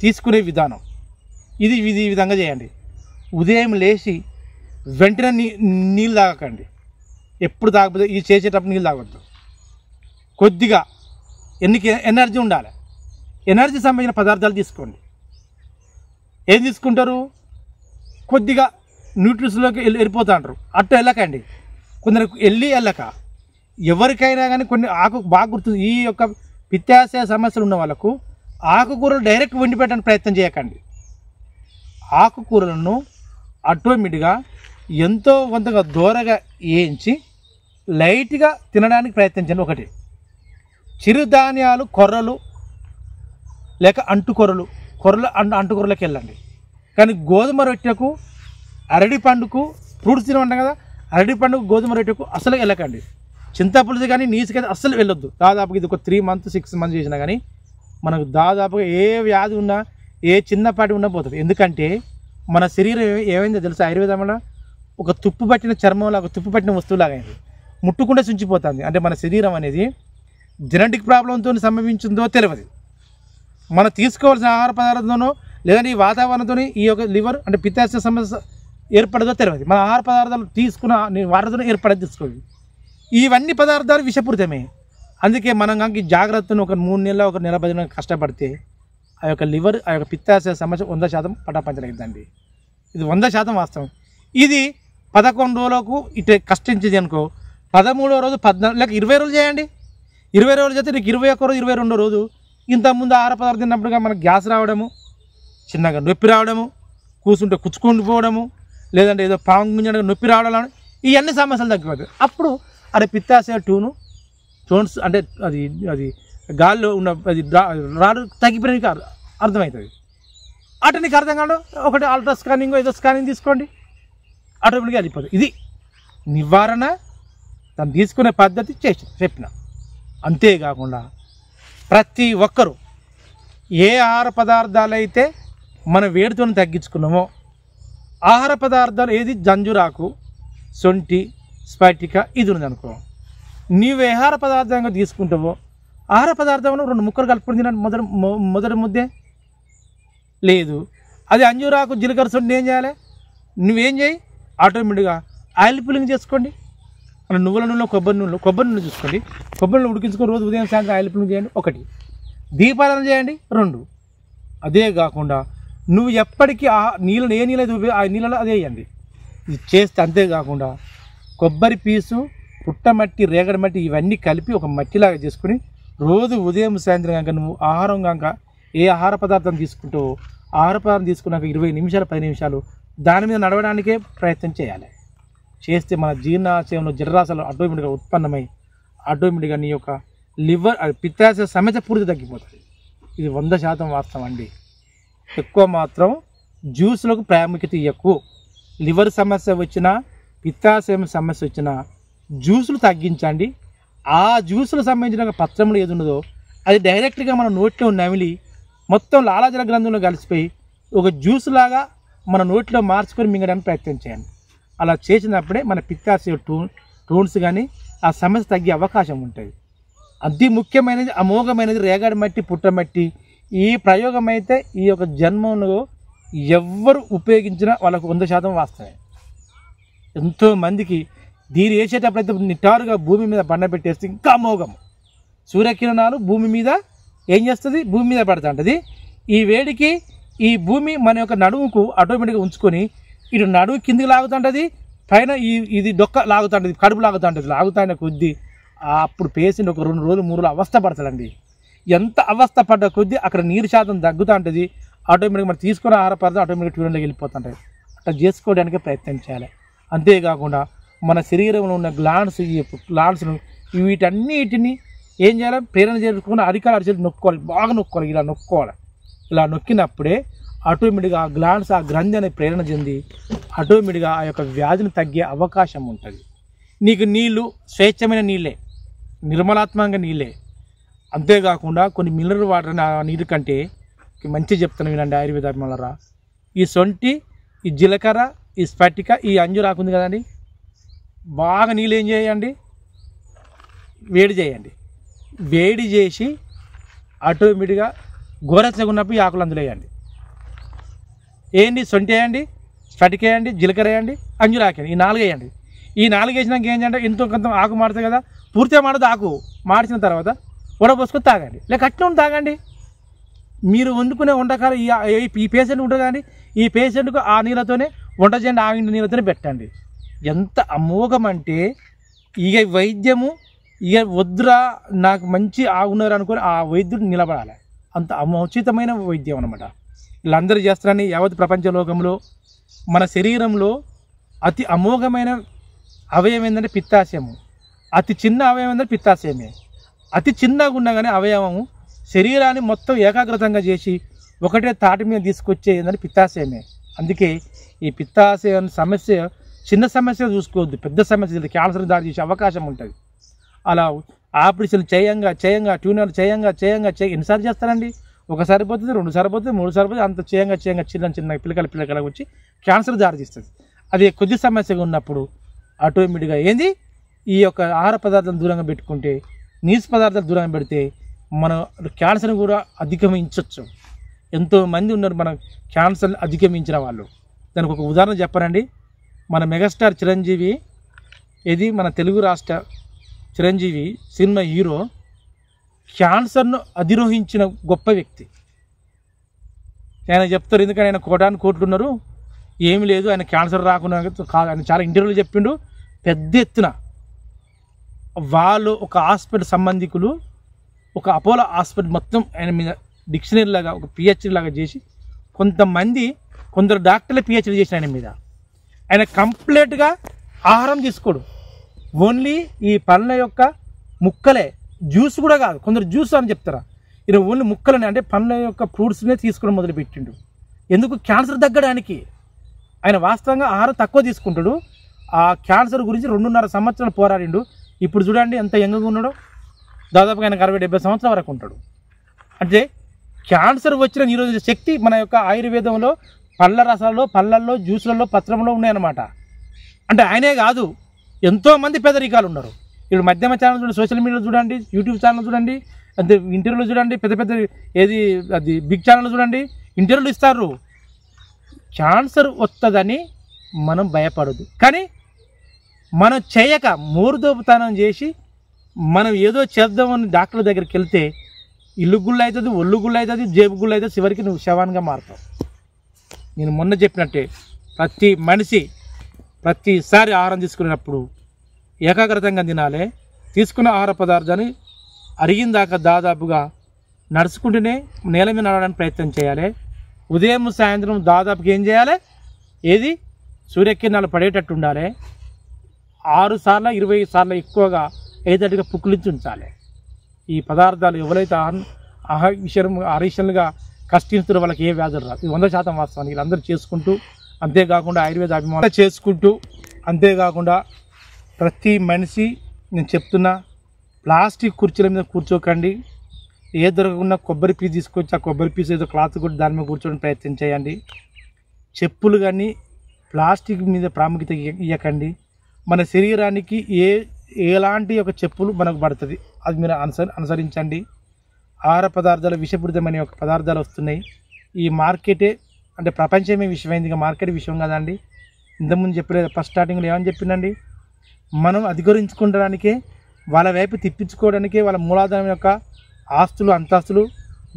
తీసుకునే విధానం ఇది ఈ విధంగా చేయండి. ఉదయం లేచి వెంటనే నీళ్ళు తాగకండి, ఎప్పుడు తాగకపోతే ఇది చేసేటప్పుడు నీళ్ళు తాగొద్దు. కొద్దిగా ఎనర్జీ ఉండాలి, ఎనర్జీ సంబంధించిన పదార్థాలు తీసుకోండి. ఏం తీసుకుంటారు, కొద్దిగా న్యూట్రిషన్లోకి వెళ్ళిపోతూ అంటారు, అట్ట వెళ్ళకండి. కొందరికి వెళ్ళక ఎవరికైనా కానీ కొన్ని బాగా గుర్తుంది, ఈ యొక్క పిత్తాశయ సమస్యలు ఉన్న వాళ్ళకు ఆకుకూరలు డైరెక్ట్ వండి పెట్టడానికి ప్రయత్నం చేయకండి. ఆకుకూరలను ఆటోమేటిక్గా ఎంతో కొంతగా దూరగా వేయించి లైట్గా తినడానికి ప్రయత్నించండి. ఒకటి చిరుధాన్యాలు, కొర్రలు లేక అంటుకొర్రలు అంటుకొర్రలకు వెళ్ళండి. కానీ గోధుమ రొట్టెకు, అరటి పండుకు, ఫ్రూట్స్ తినమంటాం కదా, అరటి పండుగ గోధుమ రొట్టెకు అసలు వెళ్ళకండి. చింతపులుసు కానీ నీసుకైతే అస్సలు వెళ్ళొద్దు. దాదాపు ఇది ఒక 3 months 6 months చేసినా కానీ మనకు దాదాపుగా ఏ వ్యాధి ఉన్నా ఏ చిన్నపాటి ఉన్నా పోతుంది. ఎందుకంటే మన శరీరం ఏమైందో తెలుసా, ఆయుర్వేదంలో ఒక తుప్పు పట్టిన చర్మంలాగా, ఒక తుప్పు పట్టిన వస్తువులాగా అయింది, ముట్టుకుంటే చుంచిపోతుంది. అంటే మన శరీరం అనేది జెనెటిక్ ప్రాబ్లంతో సంభవించిందో తెలియదు. మనం తీసుకోవాల్సిన ఆహార పదార్థంతోనో లేదంటే ఈ వాతావరణంతో ఈ యొక్క లివర్ అంటే పిత్తాశయ సమస్య ఏర్పడదో తెలియదు. మన ఆహార పదార్థాలు తీసుకున్న వాటితో ఏర్పడేది తీసుకోవాలి. ఇవన్నీ పదార్థాలు విషపూరితమే. అందుకే మనం కానీ జాగ్రత్తను ఒక 3 నెలలు, ఒక నెల 10 నెలలు కష్టపడితే ఆ యొక్క లివర్, ఆ యొక్క పిత్తాశయ సమస్య 100% పటాపంచలైందండి. ఇది 100% వాస్తవం. ఇది 11 రోజులకు ఇటు కష్టించేది అనుకో, 13వ రోజు 14 లేక 20 రోజులు చేయండి. 20 రోజులు చేస్తే నీకు 21 రోజు 22వ రోజు ఇంతకుముందు ఆహార పదార్థం తిన్నప్పుడుగా మనకు గ్యాస్ రావడము, చిన్నగా నొప్పి రావడము, కూర్చుంటే కుచ్చుకొని పోవడము, లేదంటే ఏదో పాము ముంజగా నొప్పి రావడం, ఇవన్నీ సమస్యలు తగ్గిపోతాయి. అప్పుడు అదే పిత్తాశయ టోన్స్ అంటే అది అది గాల్లో ఉన్న అది రాడు తగ్గిపోయిన అర్థమవుతుంది. అటు నీకు అర్థం కాదు, ఒకటి అల్ట్రా స్కానింగ్ ఏదో స్కానింగ్ తీసుకోండి, ఆటోమేటిక్గా వెళ్ళిపోతుంది. ఇది నివారణ, దాన్ని తీసుకునే పద్ధతి చెప్పిన. అంతేకాకుండా ప్రతి ఒక్కరూ ఏ ఆహార పదార్థాలు అయితే మన వేడితో తగ్గించుకున్నామో ఆహార పదార్థాలు ఏది జంజురాకు, సొంటి, స్ఫటిక ఇది ఉంది అనుకో, నీవు ఏ ఆహార పదార్థంగా తీసుకుంటావో ఆహార పదార్థంలో 2 ముక్కలు కలుపుకొని తినండి. మొదటి ముద్దే లేదు. అది అంజూరాకు, జీలకర్ర, సొంటి ఏం చేయాలి, నువ్వేం చేయి, ఆటోమేటిక్గా ఆయిల్ పులింగ్ చేసుకోండి. మన నువ్వుల నూనె, కొబ్బరి నూనె చూసుకోండి. కొబ్బరి నూనె ఉడికించుకొని రోజు ఉదయం సాయంత్రం ఆయిల్ పులింగ్ చేయండి. 1 దీపారాధన చేయండి. 2 అదే కాకుండా నువ్వు ఎప్పటికీ ఆ నీళ్ళని ఏ నీళ్ళు అయితే ఆ నీళ్ళలో అదే వేయండి. ఇది చేస్తే అంతేకాకుండా కొబ్బరి పీసు, పుట్టమట్టి, రేగడి మట్టి ఇవన్నీ కలిపి ఒక మట్టిలాగా చేసుకుని రోజు ఉదయం సాయంత్రం కనుక నువ్వు ఆహారం కనుక ఏ ఆహార పదార్థం తీసుకుంటావో ఆహార పదార్థం తీసుకున్నాక 20 నిమిషాలు 10 నిమిషాలు దాని మీద నడవడానికే ప్రయత్నం చేయాలి. చేస్తే మన జీర్ణాశయంలో జఠరాశయాలు ఆటోమేటిక్గా ఉత్పన్నమై ఆటోమేటిక్గా నీ యొక్క లివర్ పిత్తాశయ సమస్య పూర్తి తగ్గిపోతుంది. ఇది 100% వాస్తవం అండి. ఎక్కువ మాత్రం జ్యూస్లకు ప్రాముఖ్యత ఇవ్వకు. లివర్ సమస్య వచ్చినా, పిత్తాశయం సమస్య వచ్చినా జ్యూసులు తగ్గించండి. ఆ జ్యూసులకు సంబంధించిన పత్రంలో ఏది ఉన్నదో అది డైరెక్ట్గా మన నోట్లో నమిలి మొత్తం లాలాజల గ్రంథంలో కలిసిపోయి ఒక జ్యూస్ లాగా మన నోట్లో మార్చుకొని మింగడానికి ప్రయత్నం చేయండి. అలా చేసినప్పుడే మన పిత్తాశయ టోన్స్ కానీ ఆ సమస్య తగ్గే అవకాశం ఉంటుంది. అతి ముఖ్యమైనది, అమోఘమైనది రేగడి మట్టి, పుట్టమట్టి. ఈ ప్రయోగం అయితే ఈ యొక్క జన్మంలో ఎవ్వరు ఉపయోగించినా వాళ్ళకు 100% వాస్తవమే. ఎంతోమందికి దీన్ని వేసేటప్పుడైతే నిటారుగా భూమి మీద బండబెట్టేస్తే ఇంకా అమోఘం. సూర్యకిరణాలు భూమి మీద ఏం చేస్తుంది, భూమి మీద పడుతూ ఉంటుంది. ఈ వేడికి ఈ భూమి మన యొక్క నడుముకు ఆటోమేటిక్గా ఉంచుకొని ఇటు నడుము కిందికి లాగుతుంటుంది, పైన ఇది డొక్క లాగుతుంటుంది, కడుపు లాగుతుంటుంది. లాగుతాయిన కొద్దీ అప్పుడు పేషెంట్ ఒక 2 రోజులు 3 రోజులు అవస్థ పడతాడండి. ఎంత అవస్థ పడ్డ కొద్దీ అక్కడ నీరు శాతం తగ్గుతూ ఉంటుంది. ఆటోమేటిక్గా మనం తీసుకున్న ఆహార పదార్థం ఆటోమేటిక్ ట్యూన్లోకి వెళ్ళిపోతుంటాయి. అట్లా చేసుకోవడానికి ప్రయత్నం చేయాలి. అంతేకాకుండా మన శరీరంలో ఉన్న గ్లాండ్స్ను వీటన్నిటిని ఏం చేయాలి, ప్రేరణ చేసుకుని అరికాల అరిచేలు నొక్కోవాలి, బాగా నొక్కోవాలి. ఇలా నొక్కోవాలి. ఇలా నొక్కినప్పుడే ఆటోమేటిక్గా ఆ గ్లాండ్స్, ఆ గ్రంథి అనే ప్రేరణ చెంది ఆటోమేటిక్గా ఆ యొక్క వ్యాధిని తగ్గే అవకాశం ఉంటుంది. నీకు నీళ్ళు స్వేచ్ఛమైన నీళ్ళే, నిర్మలాత్మకంగా నీళ్ళే. అంతేకాకుండా కొన్ని మినరల్ వాటర్ నీరు కంటే మంచి చెప్తాను వినండి ఆయుర్వేద. ఈ సొంటి, ఈ జీలకర్ర, ఈ స్ఫటిక, ఈ అంజూరాకు ఉంది కదండి, బాగా నీళ్ళు ఏం చేయండి, వేడి చేయండి. వేడి చేసి ఆటోమేటిక్గా గోరెచ్చగా ఉన్నప్పుడు ఈ ఆకులు అందులో వేయండి. ఏంటి, సొంటి వేయండి, స్ఫటిక వేయండి, జీలకర్ర వేయండి, అంజూరాకండి. ఈ 4 వేయండి. ఈ 4 వేసినాక ఏం చేయండి, ఎంతో కొంత ఆకు మాడుతుంది కదా, పూర్తిగా మాడదు. ఆకు మార్చిన తర్వాత వడపోసుకొని తాగండి, లేక అట్లా తాగండి. మీరు వండుకునే వంటకాలు ఈ పేషెంట్ ఉంటుంది కానీ ఈ పేషెంట్కు ఆ నీళ్ళతోనే వంట చేయండి, ఆ నీళ్ళతోనే పెట్టండి. ఎంత అమోఘం అంటే ఇక వైద్యము ఇక వద్దురా నాకు మంచి ఆగున్నారు అనుకొని ఆ వైద్యుడు నిలబడాలి. అంత అమోచితమైన వైద్యం అనమాట. వీళ్ళందరూ చేస్తారని యావత్ ప్రపంచ లోకంలో మన శరీరంలో అతి అమోఘమైన అవయవం ఏంటంటే పిత్తాశయము. అతి చిన్న అవయవం ఏంటంటే పిత్తాశయమే. అతి చిన్నగా ఉన్నా కానీ అవయవము శరీరాన్ని మొత్తం ఏకాగ్రతంగా చేసి ఒకటే తాటి మీద తీసుకొచ్చే ఏంటంటే పిత్తాశయమే. అందుకే ఈ పిత్తాశయం సమస్య చిన్న సమస్య చూసుకోవద్దు, పెద్ద సమస్య క్యాన్సర్ దాడి చేసే అవకాశం ఉంటుంది. అలా ఆపరేషన్ చేయంగా ట్యూనర్ చేయంగా ఎన్నిసార్లు చేస్తారండి? ఒకసారి పోతుంది, 2 సార్లు పోతుంది, 3 సార్లు పోతుంది, అంత చేయంగా చిన్న పిల్లకలకు వచ్చి క్యాన్సర్ దారితీస్తుంది. అది కొద్ది సమస్యగా ఉన్నప్పుడు ఆటోమేటిక్గా ఏంది ఈ యొక్క ఆహార పదార్థాలు దూరంగా పెట్టుకుంటే, నీసు పదార్థాలు దూరంగా పెడితే మనం క్యాన్సర్ని కూడా అధిగమించవచ్చు. ఎంతోమంది ఉన్నారు మన క్యాన్సర్ని అధిగమించిన వాళ్ళు. దానికి ఒక ఉదాహరణ చెప్పారండి. మన మెగాస్టార్ చిరంజీవి, ఇది మన తెలుగు రాష్ట్ర చిరంజీవి సినిమా హీరో, క్యాన్సర్ను అధిరోహించిన గొప్ప వ్యక్తి. ఆయన చెప్తారు, ఎందుకంటే ఆయన కోట్లు ఉన్నారు, ఏమి లేదు, ఆయన క్యాన్సర్ రాకుండా కాదు. ఆయన చాలా ఇంటర్వ్యూలు చెప్పిండు. పెద్ద ఎత్తున వాళ్ళు ఒక హాస్పిటల్ సంబంధికులు ఒక అపోలో హాస్పిటల్ మొత్తం ఆయన మీద డిక్షనరీ లాగా ఒక పిహెచ్డి లాగా చేసి, కొందరు డాక్టర్లే పిహెచ్డి చేసిన ఆయన మీద. ఆయన కంప్లీట్గా ఆహారం తీసుకోడు, ఓన్లీ ఈ పండ్ల యొక్క ముక్కలే, జ్యూస్ కూడా కాదు. కొందరు జ్యూస్ అని చెప్తారా, ఈయన ఓన్లీ ముక్కలని, అంటే పండ్ల యొక్క ఫ్రూట్స్నే తీసుకోవడం మొదలుపెట్టిండు. ఎందుకు? క్యాన్సర్ తగ్గడానికి. ఆయన వాస్తవంగా ఆహారం తక్కువ తీసుకుంటాడు. ఆ క్యాన్సర్ గురించి 2.5 సంవత్సరాలు పోరాడిండు. ఇప్పుడు చూడండి ఎంత యంగ్గా ఉన్నాడో. దాదాపుగా ఆయన 60-70 సంవత్సరాల వరకు ఉంటాడు. అంటే క్యాన్సర్ వచ్చిన నిరోధక శక్తి మన యొక్క ఆయుర్వేదంలో పళ్ళ రసాల్లో, పళ్ళల్లో, జ్యూస్లలో, పత్రంలో ఉన్నాయన్నమాట. అంటే ఆయనే కాదు, ఎంతోమంది పేదరికాలు ఉన్నారు. ఇప్పుడు మధ్యమ ఛానల్ చూడండి, సోషల్ మీడియాలో చూడండి, యూట్యూబ్ ఛానల్ చూడండి, అంతే ఇంటర్వ్యూలు చూడండి, పెద్ద బిగ్ ఛానల్ చూడండి, ఇంటర్వ్యూలు ఇస్తారు. క్యాన్సర్ వస్తుందని మనం భయపడదు, కానీ మనం చేయక మోరుదోపుతనం చేసి మనం ఏదో చేద్దామని డాక్టర్ దగ్గరికి వెళ్తే ఇల్లు గుళ్ళు అవుతుంది, ఒళ్ళు గుళ్ళు అవుతుంది, జేబు గుళ్ళు అవుతుంది, చివరికి నువ్వు శవాన్గా మారుతావు. నేను మొన్న చెప్పినట్టే ప్రతి మనిషి ప్రతిసారి ఆహారం తీసుకునేటప్పుడు ఏకాగ్రతంగా తినాలి. తీసుకున్న ఆహార పదార్థాన్ని అరిగిన దాకా దాదాపుగా నడుచుకుంటూనే నేల మీద నడవడానికి ప్రయత్నం చేయాలి. ఉదయం సాయంత్రం దాదాపుగా ఏం చేయాలి, ఏది సూర్యకిరణాలు పడేటట్టు ఉండాలి. 6 సార్లు 20 సార్లు ఎక్కువగా ఏదట్టుగా పుక్కిలించి ఉంచాలి. ఈ పదార్థాలు ఎవరైతే ఆహారీషన్లుగా కష్టిస్తున్న వాళ్ళకి ఏ వ్యాధులు రాదు. ఇది 100% వాస్తవాన్ని వీళ్ళందరూ చేసుకుంటూ, అంతేకాకుండా ఆయుర్వేద అభిమానం చేసుకుంటూ, అంతేకాకుండా ప్రతి మనిషి నేను చెప్తున్నా, ప్లాస్టిక్ కుర్చీల మీద కూర్చోకండి. ఏ దొరకకుండా కొబ్బరి పీస్ తీసుకొచ్చి ఆ కొబ్బరి పీస్ ఏదో క్లాత్ కూడా దాని మీద కూర్చోవడానికి ప్రయత్నం చేయండి. చెప్పులు కానీ ప్లాస్టిక్ మీద ప్రాముఖ్యత ఇవ్వకండి. మన శరీరానికి ఎలాంటి ఒక చెప్పులు మనకు పడుతుంది, అది మీరు అనుసరించండి. ఆహార పదార్థాలు విషపూరితమైన ఒక పదార్థాలు వస్తున్నాయి. ఈ మార్కెటే అంటే ప్రపంచమే విషయమైంది, ఇక మార్కెట్ విషయం కదండి. ఇంతకుముందు చెప్పలేదు, ఫస్ట్ స్టార్టింగ్లో ఏమని చెప్పిందండి, మనం అధికరించుకోవడానికే, వాళ్ళ వైపు తిప్పించుకోవడానికే, వాళ్ళ మూలాధారం యొక్క ఆస్తులు అంతస్తులు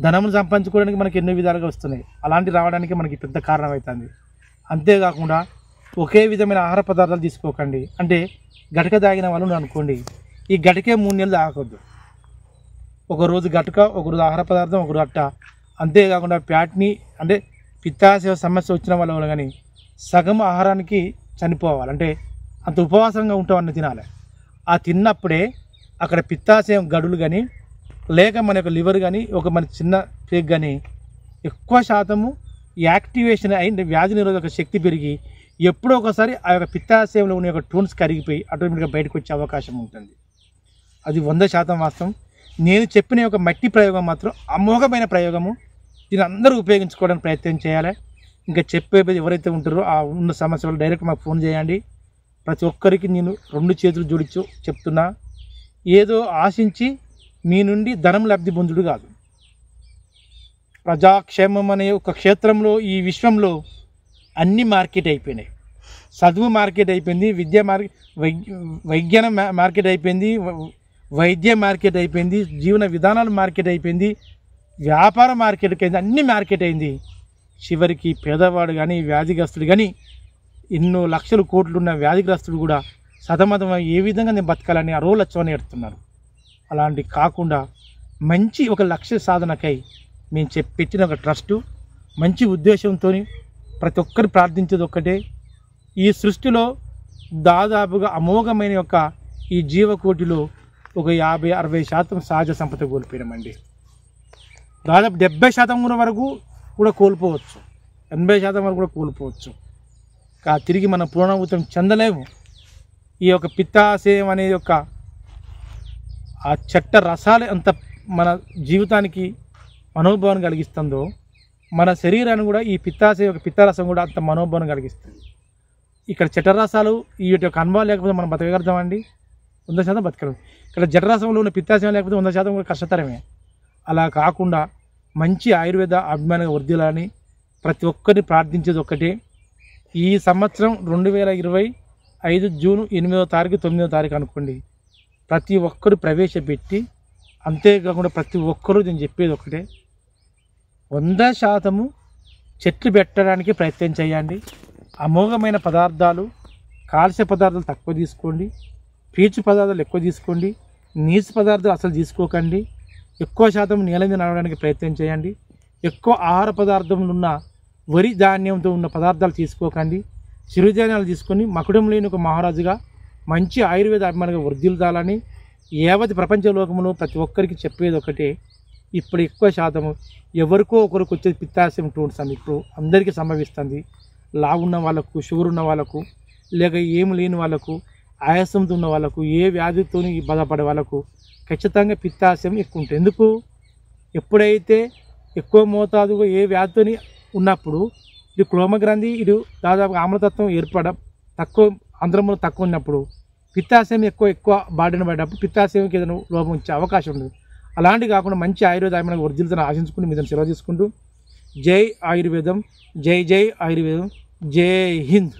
ధనమును సంపాదించుకోవడానికి మనకి ఎన్నో విధాలుగా వస్తున్నాయి. అలాంటి రావడానికి మనకి పెద్ద కారణం అవుతుంది. అంతేకాకుండా ఒకే విధమైన ఆహార పదార్థాలు తీసుకోకండి. అంటే గటక తాగిన వాళ్ళు అనుకోండి, ఈ గటకే 3 నెలలు తాగొద్దు. ఒకరోజు గటక, ఒకరోజు ఆహార పదార్థం, ఒకరోజు అట్ట. అంతేకాకుండా ఫ్యాట్ని అంటే పిత్తాశయ సమస్య వచ్చిన వాళ్ళు కానీ సగం ఆహారానికి చనిపోవాలి. అంటే అంత ఉపవాసంగా ఉంటామని తినాలి. ఆ తిన్నప్పుడే అక్కడ పిత్తాశయం గడులు కానీ, లేక మన యొక్క లివర్ కానీ, మన చిన్న పేగ్ కానీ ఎక్కువ శాతము యాక్టివేషన్ అయి వ్యాధి నిరోధక శక్తి పెరిగి ఎప్పుడో ఒకసారి ఆ యొక్క పిత్తాశయంలో ఉన్న యొక్క టోన్స్ కరిగిపోయి ఆటోమేటిక్గా బయటకు వచ్చే అవకాశం ఉంటుంది. అది 100% వాస్తవం. నేను చెప్పిన యొక్క మట్టి ప్రయోగం మాత్రం అమోఘమైన ప్రయోగము. దీన్ని అందరూ ఉపయోగించుకోవడానికి ప్రయత్నం చేయాలి. ఇంకా చెప్పేది ఎవరైతే ఉంటారో ఆ ఉన్న సమస్యలు డైరెక్ట్ మాకు ఫోన్ చేయండి. ప్రతి ఒక్కరికి నేను 2 చేతులు జోడించు చెప్తున్నా, ఏదో ఆశించి మీ నుండి ధనం లబ్ధి పొందుడు కాదు. ప్రజాక్షేమం అనే ఒక క్షేత్రంలో ఈ విశ్వంలో అన్ని మార్కెట్ అయిపోయినాయి. చదువు మార్కెట్ అయిపోయింది, విజ్ఞానం మార్కెట్ అయిపోయింది, వైద్య మార్కెట్ అయిపోయింది, జీవన విధానాలు మార్కెట్ అయిపోయింది, వ్యాపార మార్కెట్ అయింది, అన్ని మార్కెట్ అయింది. చివరికి పేదవాడు కానీ వ్యాధిగ్రస్తుడు కానీ ఎన్నో లక్షల కోట్లు ఉన్న వ్యాధిగ్రస్తుడు కూడా సతమతం ఏ విధంగా నేను బతకాలని ఆ రోజు వచ్చని ఎడుతున్నారు. అలాంటి కాకుండా మంచి ఒక లక్ష్య సాధనకై మేము పెట్టిన ఒక ట్రస్టు, మంచి ఉద్దేశంతో ప్రతి ఒక్కరు ప్రార్థించేది ఒక్కటే, ఈ సృష్టిలో దాదాపుగా అమోఘమైన యొక్క ఈ జీవకోటిలో ఒక 50-60% సహజ సంపద కోల్పోయినామండి. దాదాపు 70% వరకు కూడా కోల్పోవచ్చు, 80% వరకు కూడా కోల్పోవచ్చు. తిరిగి మనం పునరావృతం చెందలేము. ఈ యొక్క పిత్తాశయం అనే యొక్క ఆ చెట్ట రసాలు ఎంత మన జీవితానికి మనోభావం కలిగిస్తుందో మన శరీరాన్ని కూడా ఈ పిత్తారసం కూడా అంత మనోభావం కలిగిస్తుంది. ఇక్కడ చెట్టరసాలు వీటి యొక్క అనుభవం లేకపోతే మనం బతకగలుగుతామండి? 100% బతకలేము. ఇక్కడ జఠరసంలో ఉన్న పిత్తాశయం లేకపోతే 100% కూడా కష్టతరమే. అలా కాకుండా మంచి ఆయుర్వేద అభిమానంగా వర్ధిల్లాలని ప్రతి ఒక్కరిని ప్రార్థించేది ఒక్కటే, ఈ సంవత్సరం 2025 జూన్ 8వ తారీఖు 9వ తారీఖు అనుకోండి, ప్రతి ఒక్కరు ప్రవేశపెట్టి, అంతేకాకుండా ప్రతి ఒక్కరూ నేను చెప్పేది ఒకటే, 100% చెట్లు పెట్టడానికి ప్రయత్నం చేయండి. అమోఘమైన పదార్థాలు, కాల్స్య పదార్థాలు తక్కువ తీసుకోండి, పీచు పదార్థాలు ఎక్కువ తీసుకోండి, నీసు పదార్థాలు అసలు తీసుకోకండి. ఎక్కువ శాతం నేల మీద నడవడానికి ప్రయత్నం చేయండి. ఎక్కువ ఆహార పదార్థంలో ఉన్న వరి ధాన్యంతో ఉన్న పదార్థాలు తీసుకోకండి. చిరుధాన్యాలు తీసుకొని మకుడం లేని ఒక మహారాజుగా మంచి ఆయుర్వేద అభిమానంగా వర్ధిల్లాలని యావత్ ప్రపంచ లోకంలో ప్రతి ఒక్కరికి చెప్పేది ఒకటే, ఇప్పుడు ఎక్కువ శాతం ఎవరికో ఒకరికి వచ్చేది పిత్తాశయం టోన్స్ అని ఇప్పుడు అందరికీ సంభవిస్తుంది. లావున్న వాళ్ళకు, షుగర్ ఉన్న వాళ్ళకు, లేక ఏమి లేని వాళ్ళకు, ఆయాసంతో ఉన్న వాళ్ళకు, ఏ వ్యాధితో బాధపడే వాళ్ళకు ఖచ్చితంగా పిత్తాశయం ఎక్కువ ఉంటుంది. ఎందుకు? ఎప్పుడైతే ఎక్కువ మోతాదుగా ఏ వ్యాధితో ఉన్నప్పుడు ఇది క్లోమగ్రంథి, ఇది దాదాపు ఆమ్లతత్వం ఏర్పడడం తక్కువ, అంతరంలో తక్కువ ఉన్నప్పుడు పిత్తాశయం ఎక్కువ బాడిన పడ్డప్పుడు పిత్తాశయంకి ఏదైనా లోపం వచ్చే అవకాశం ఉండదు. అలాంటివి కాకుండా మంచి ఆయుర్వేద వర్ధిల్తను ఆశించుకుని మీద సెలవు తీసుకుంటూ, జై ఆయుర్వేదం, జై జై ఆయుర్వేదం, జై హింద్.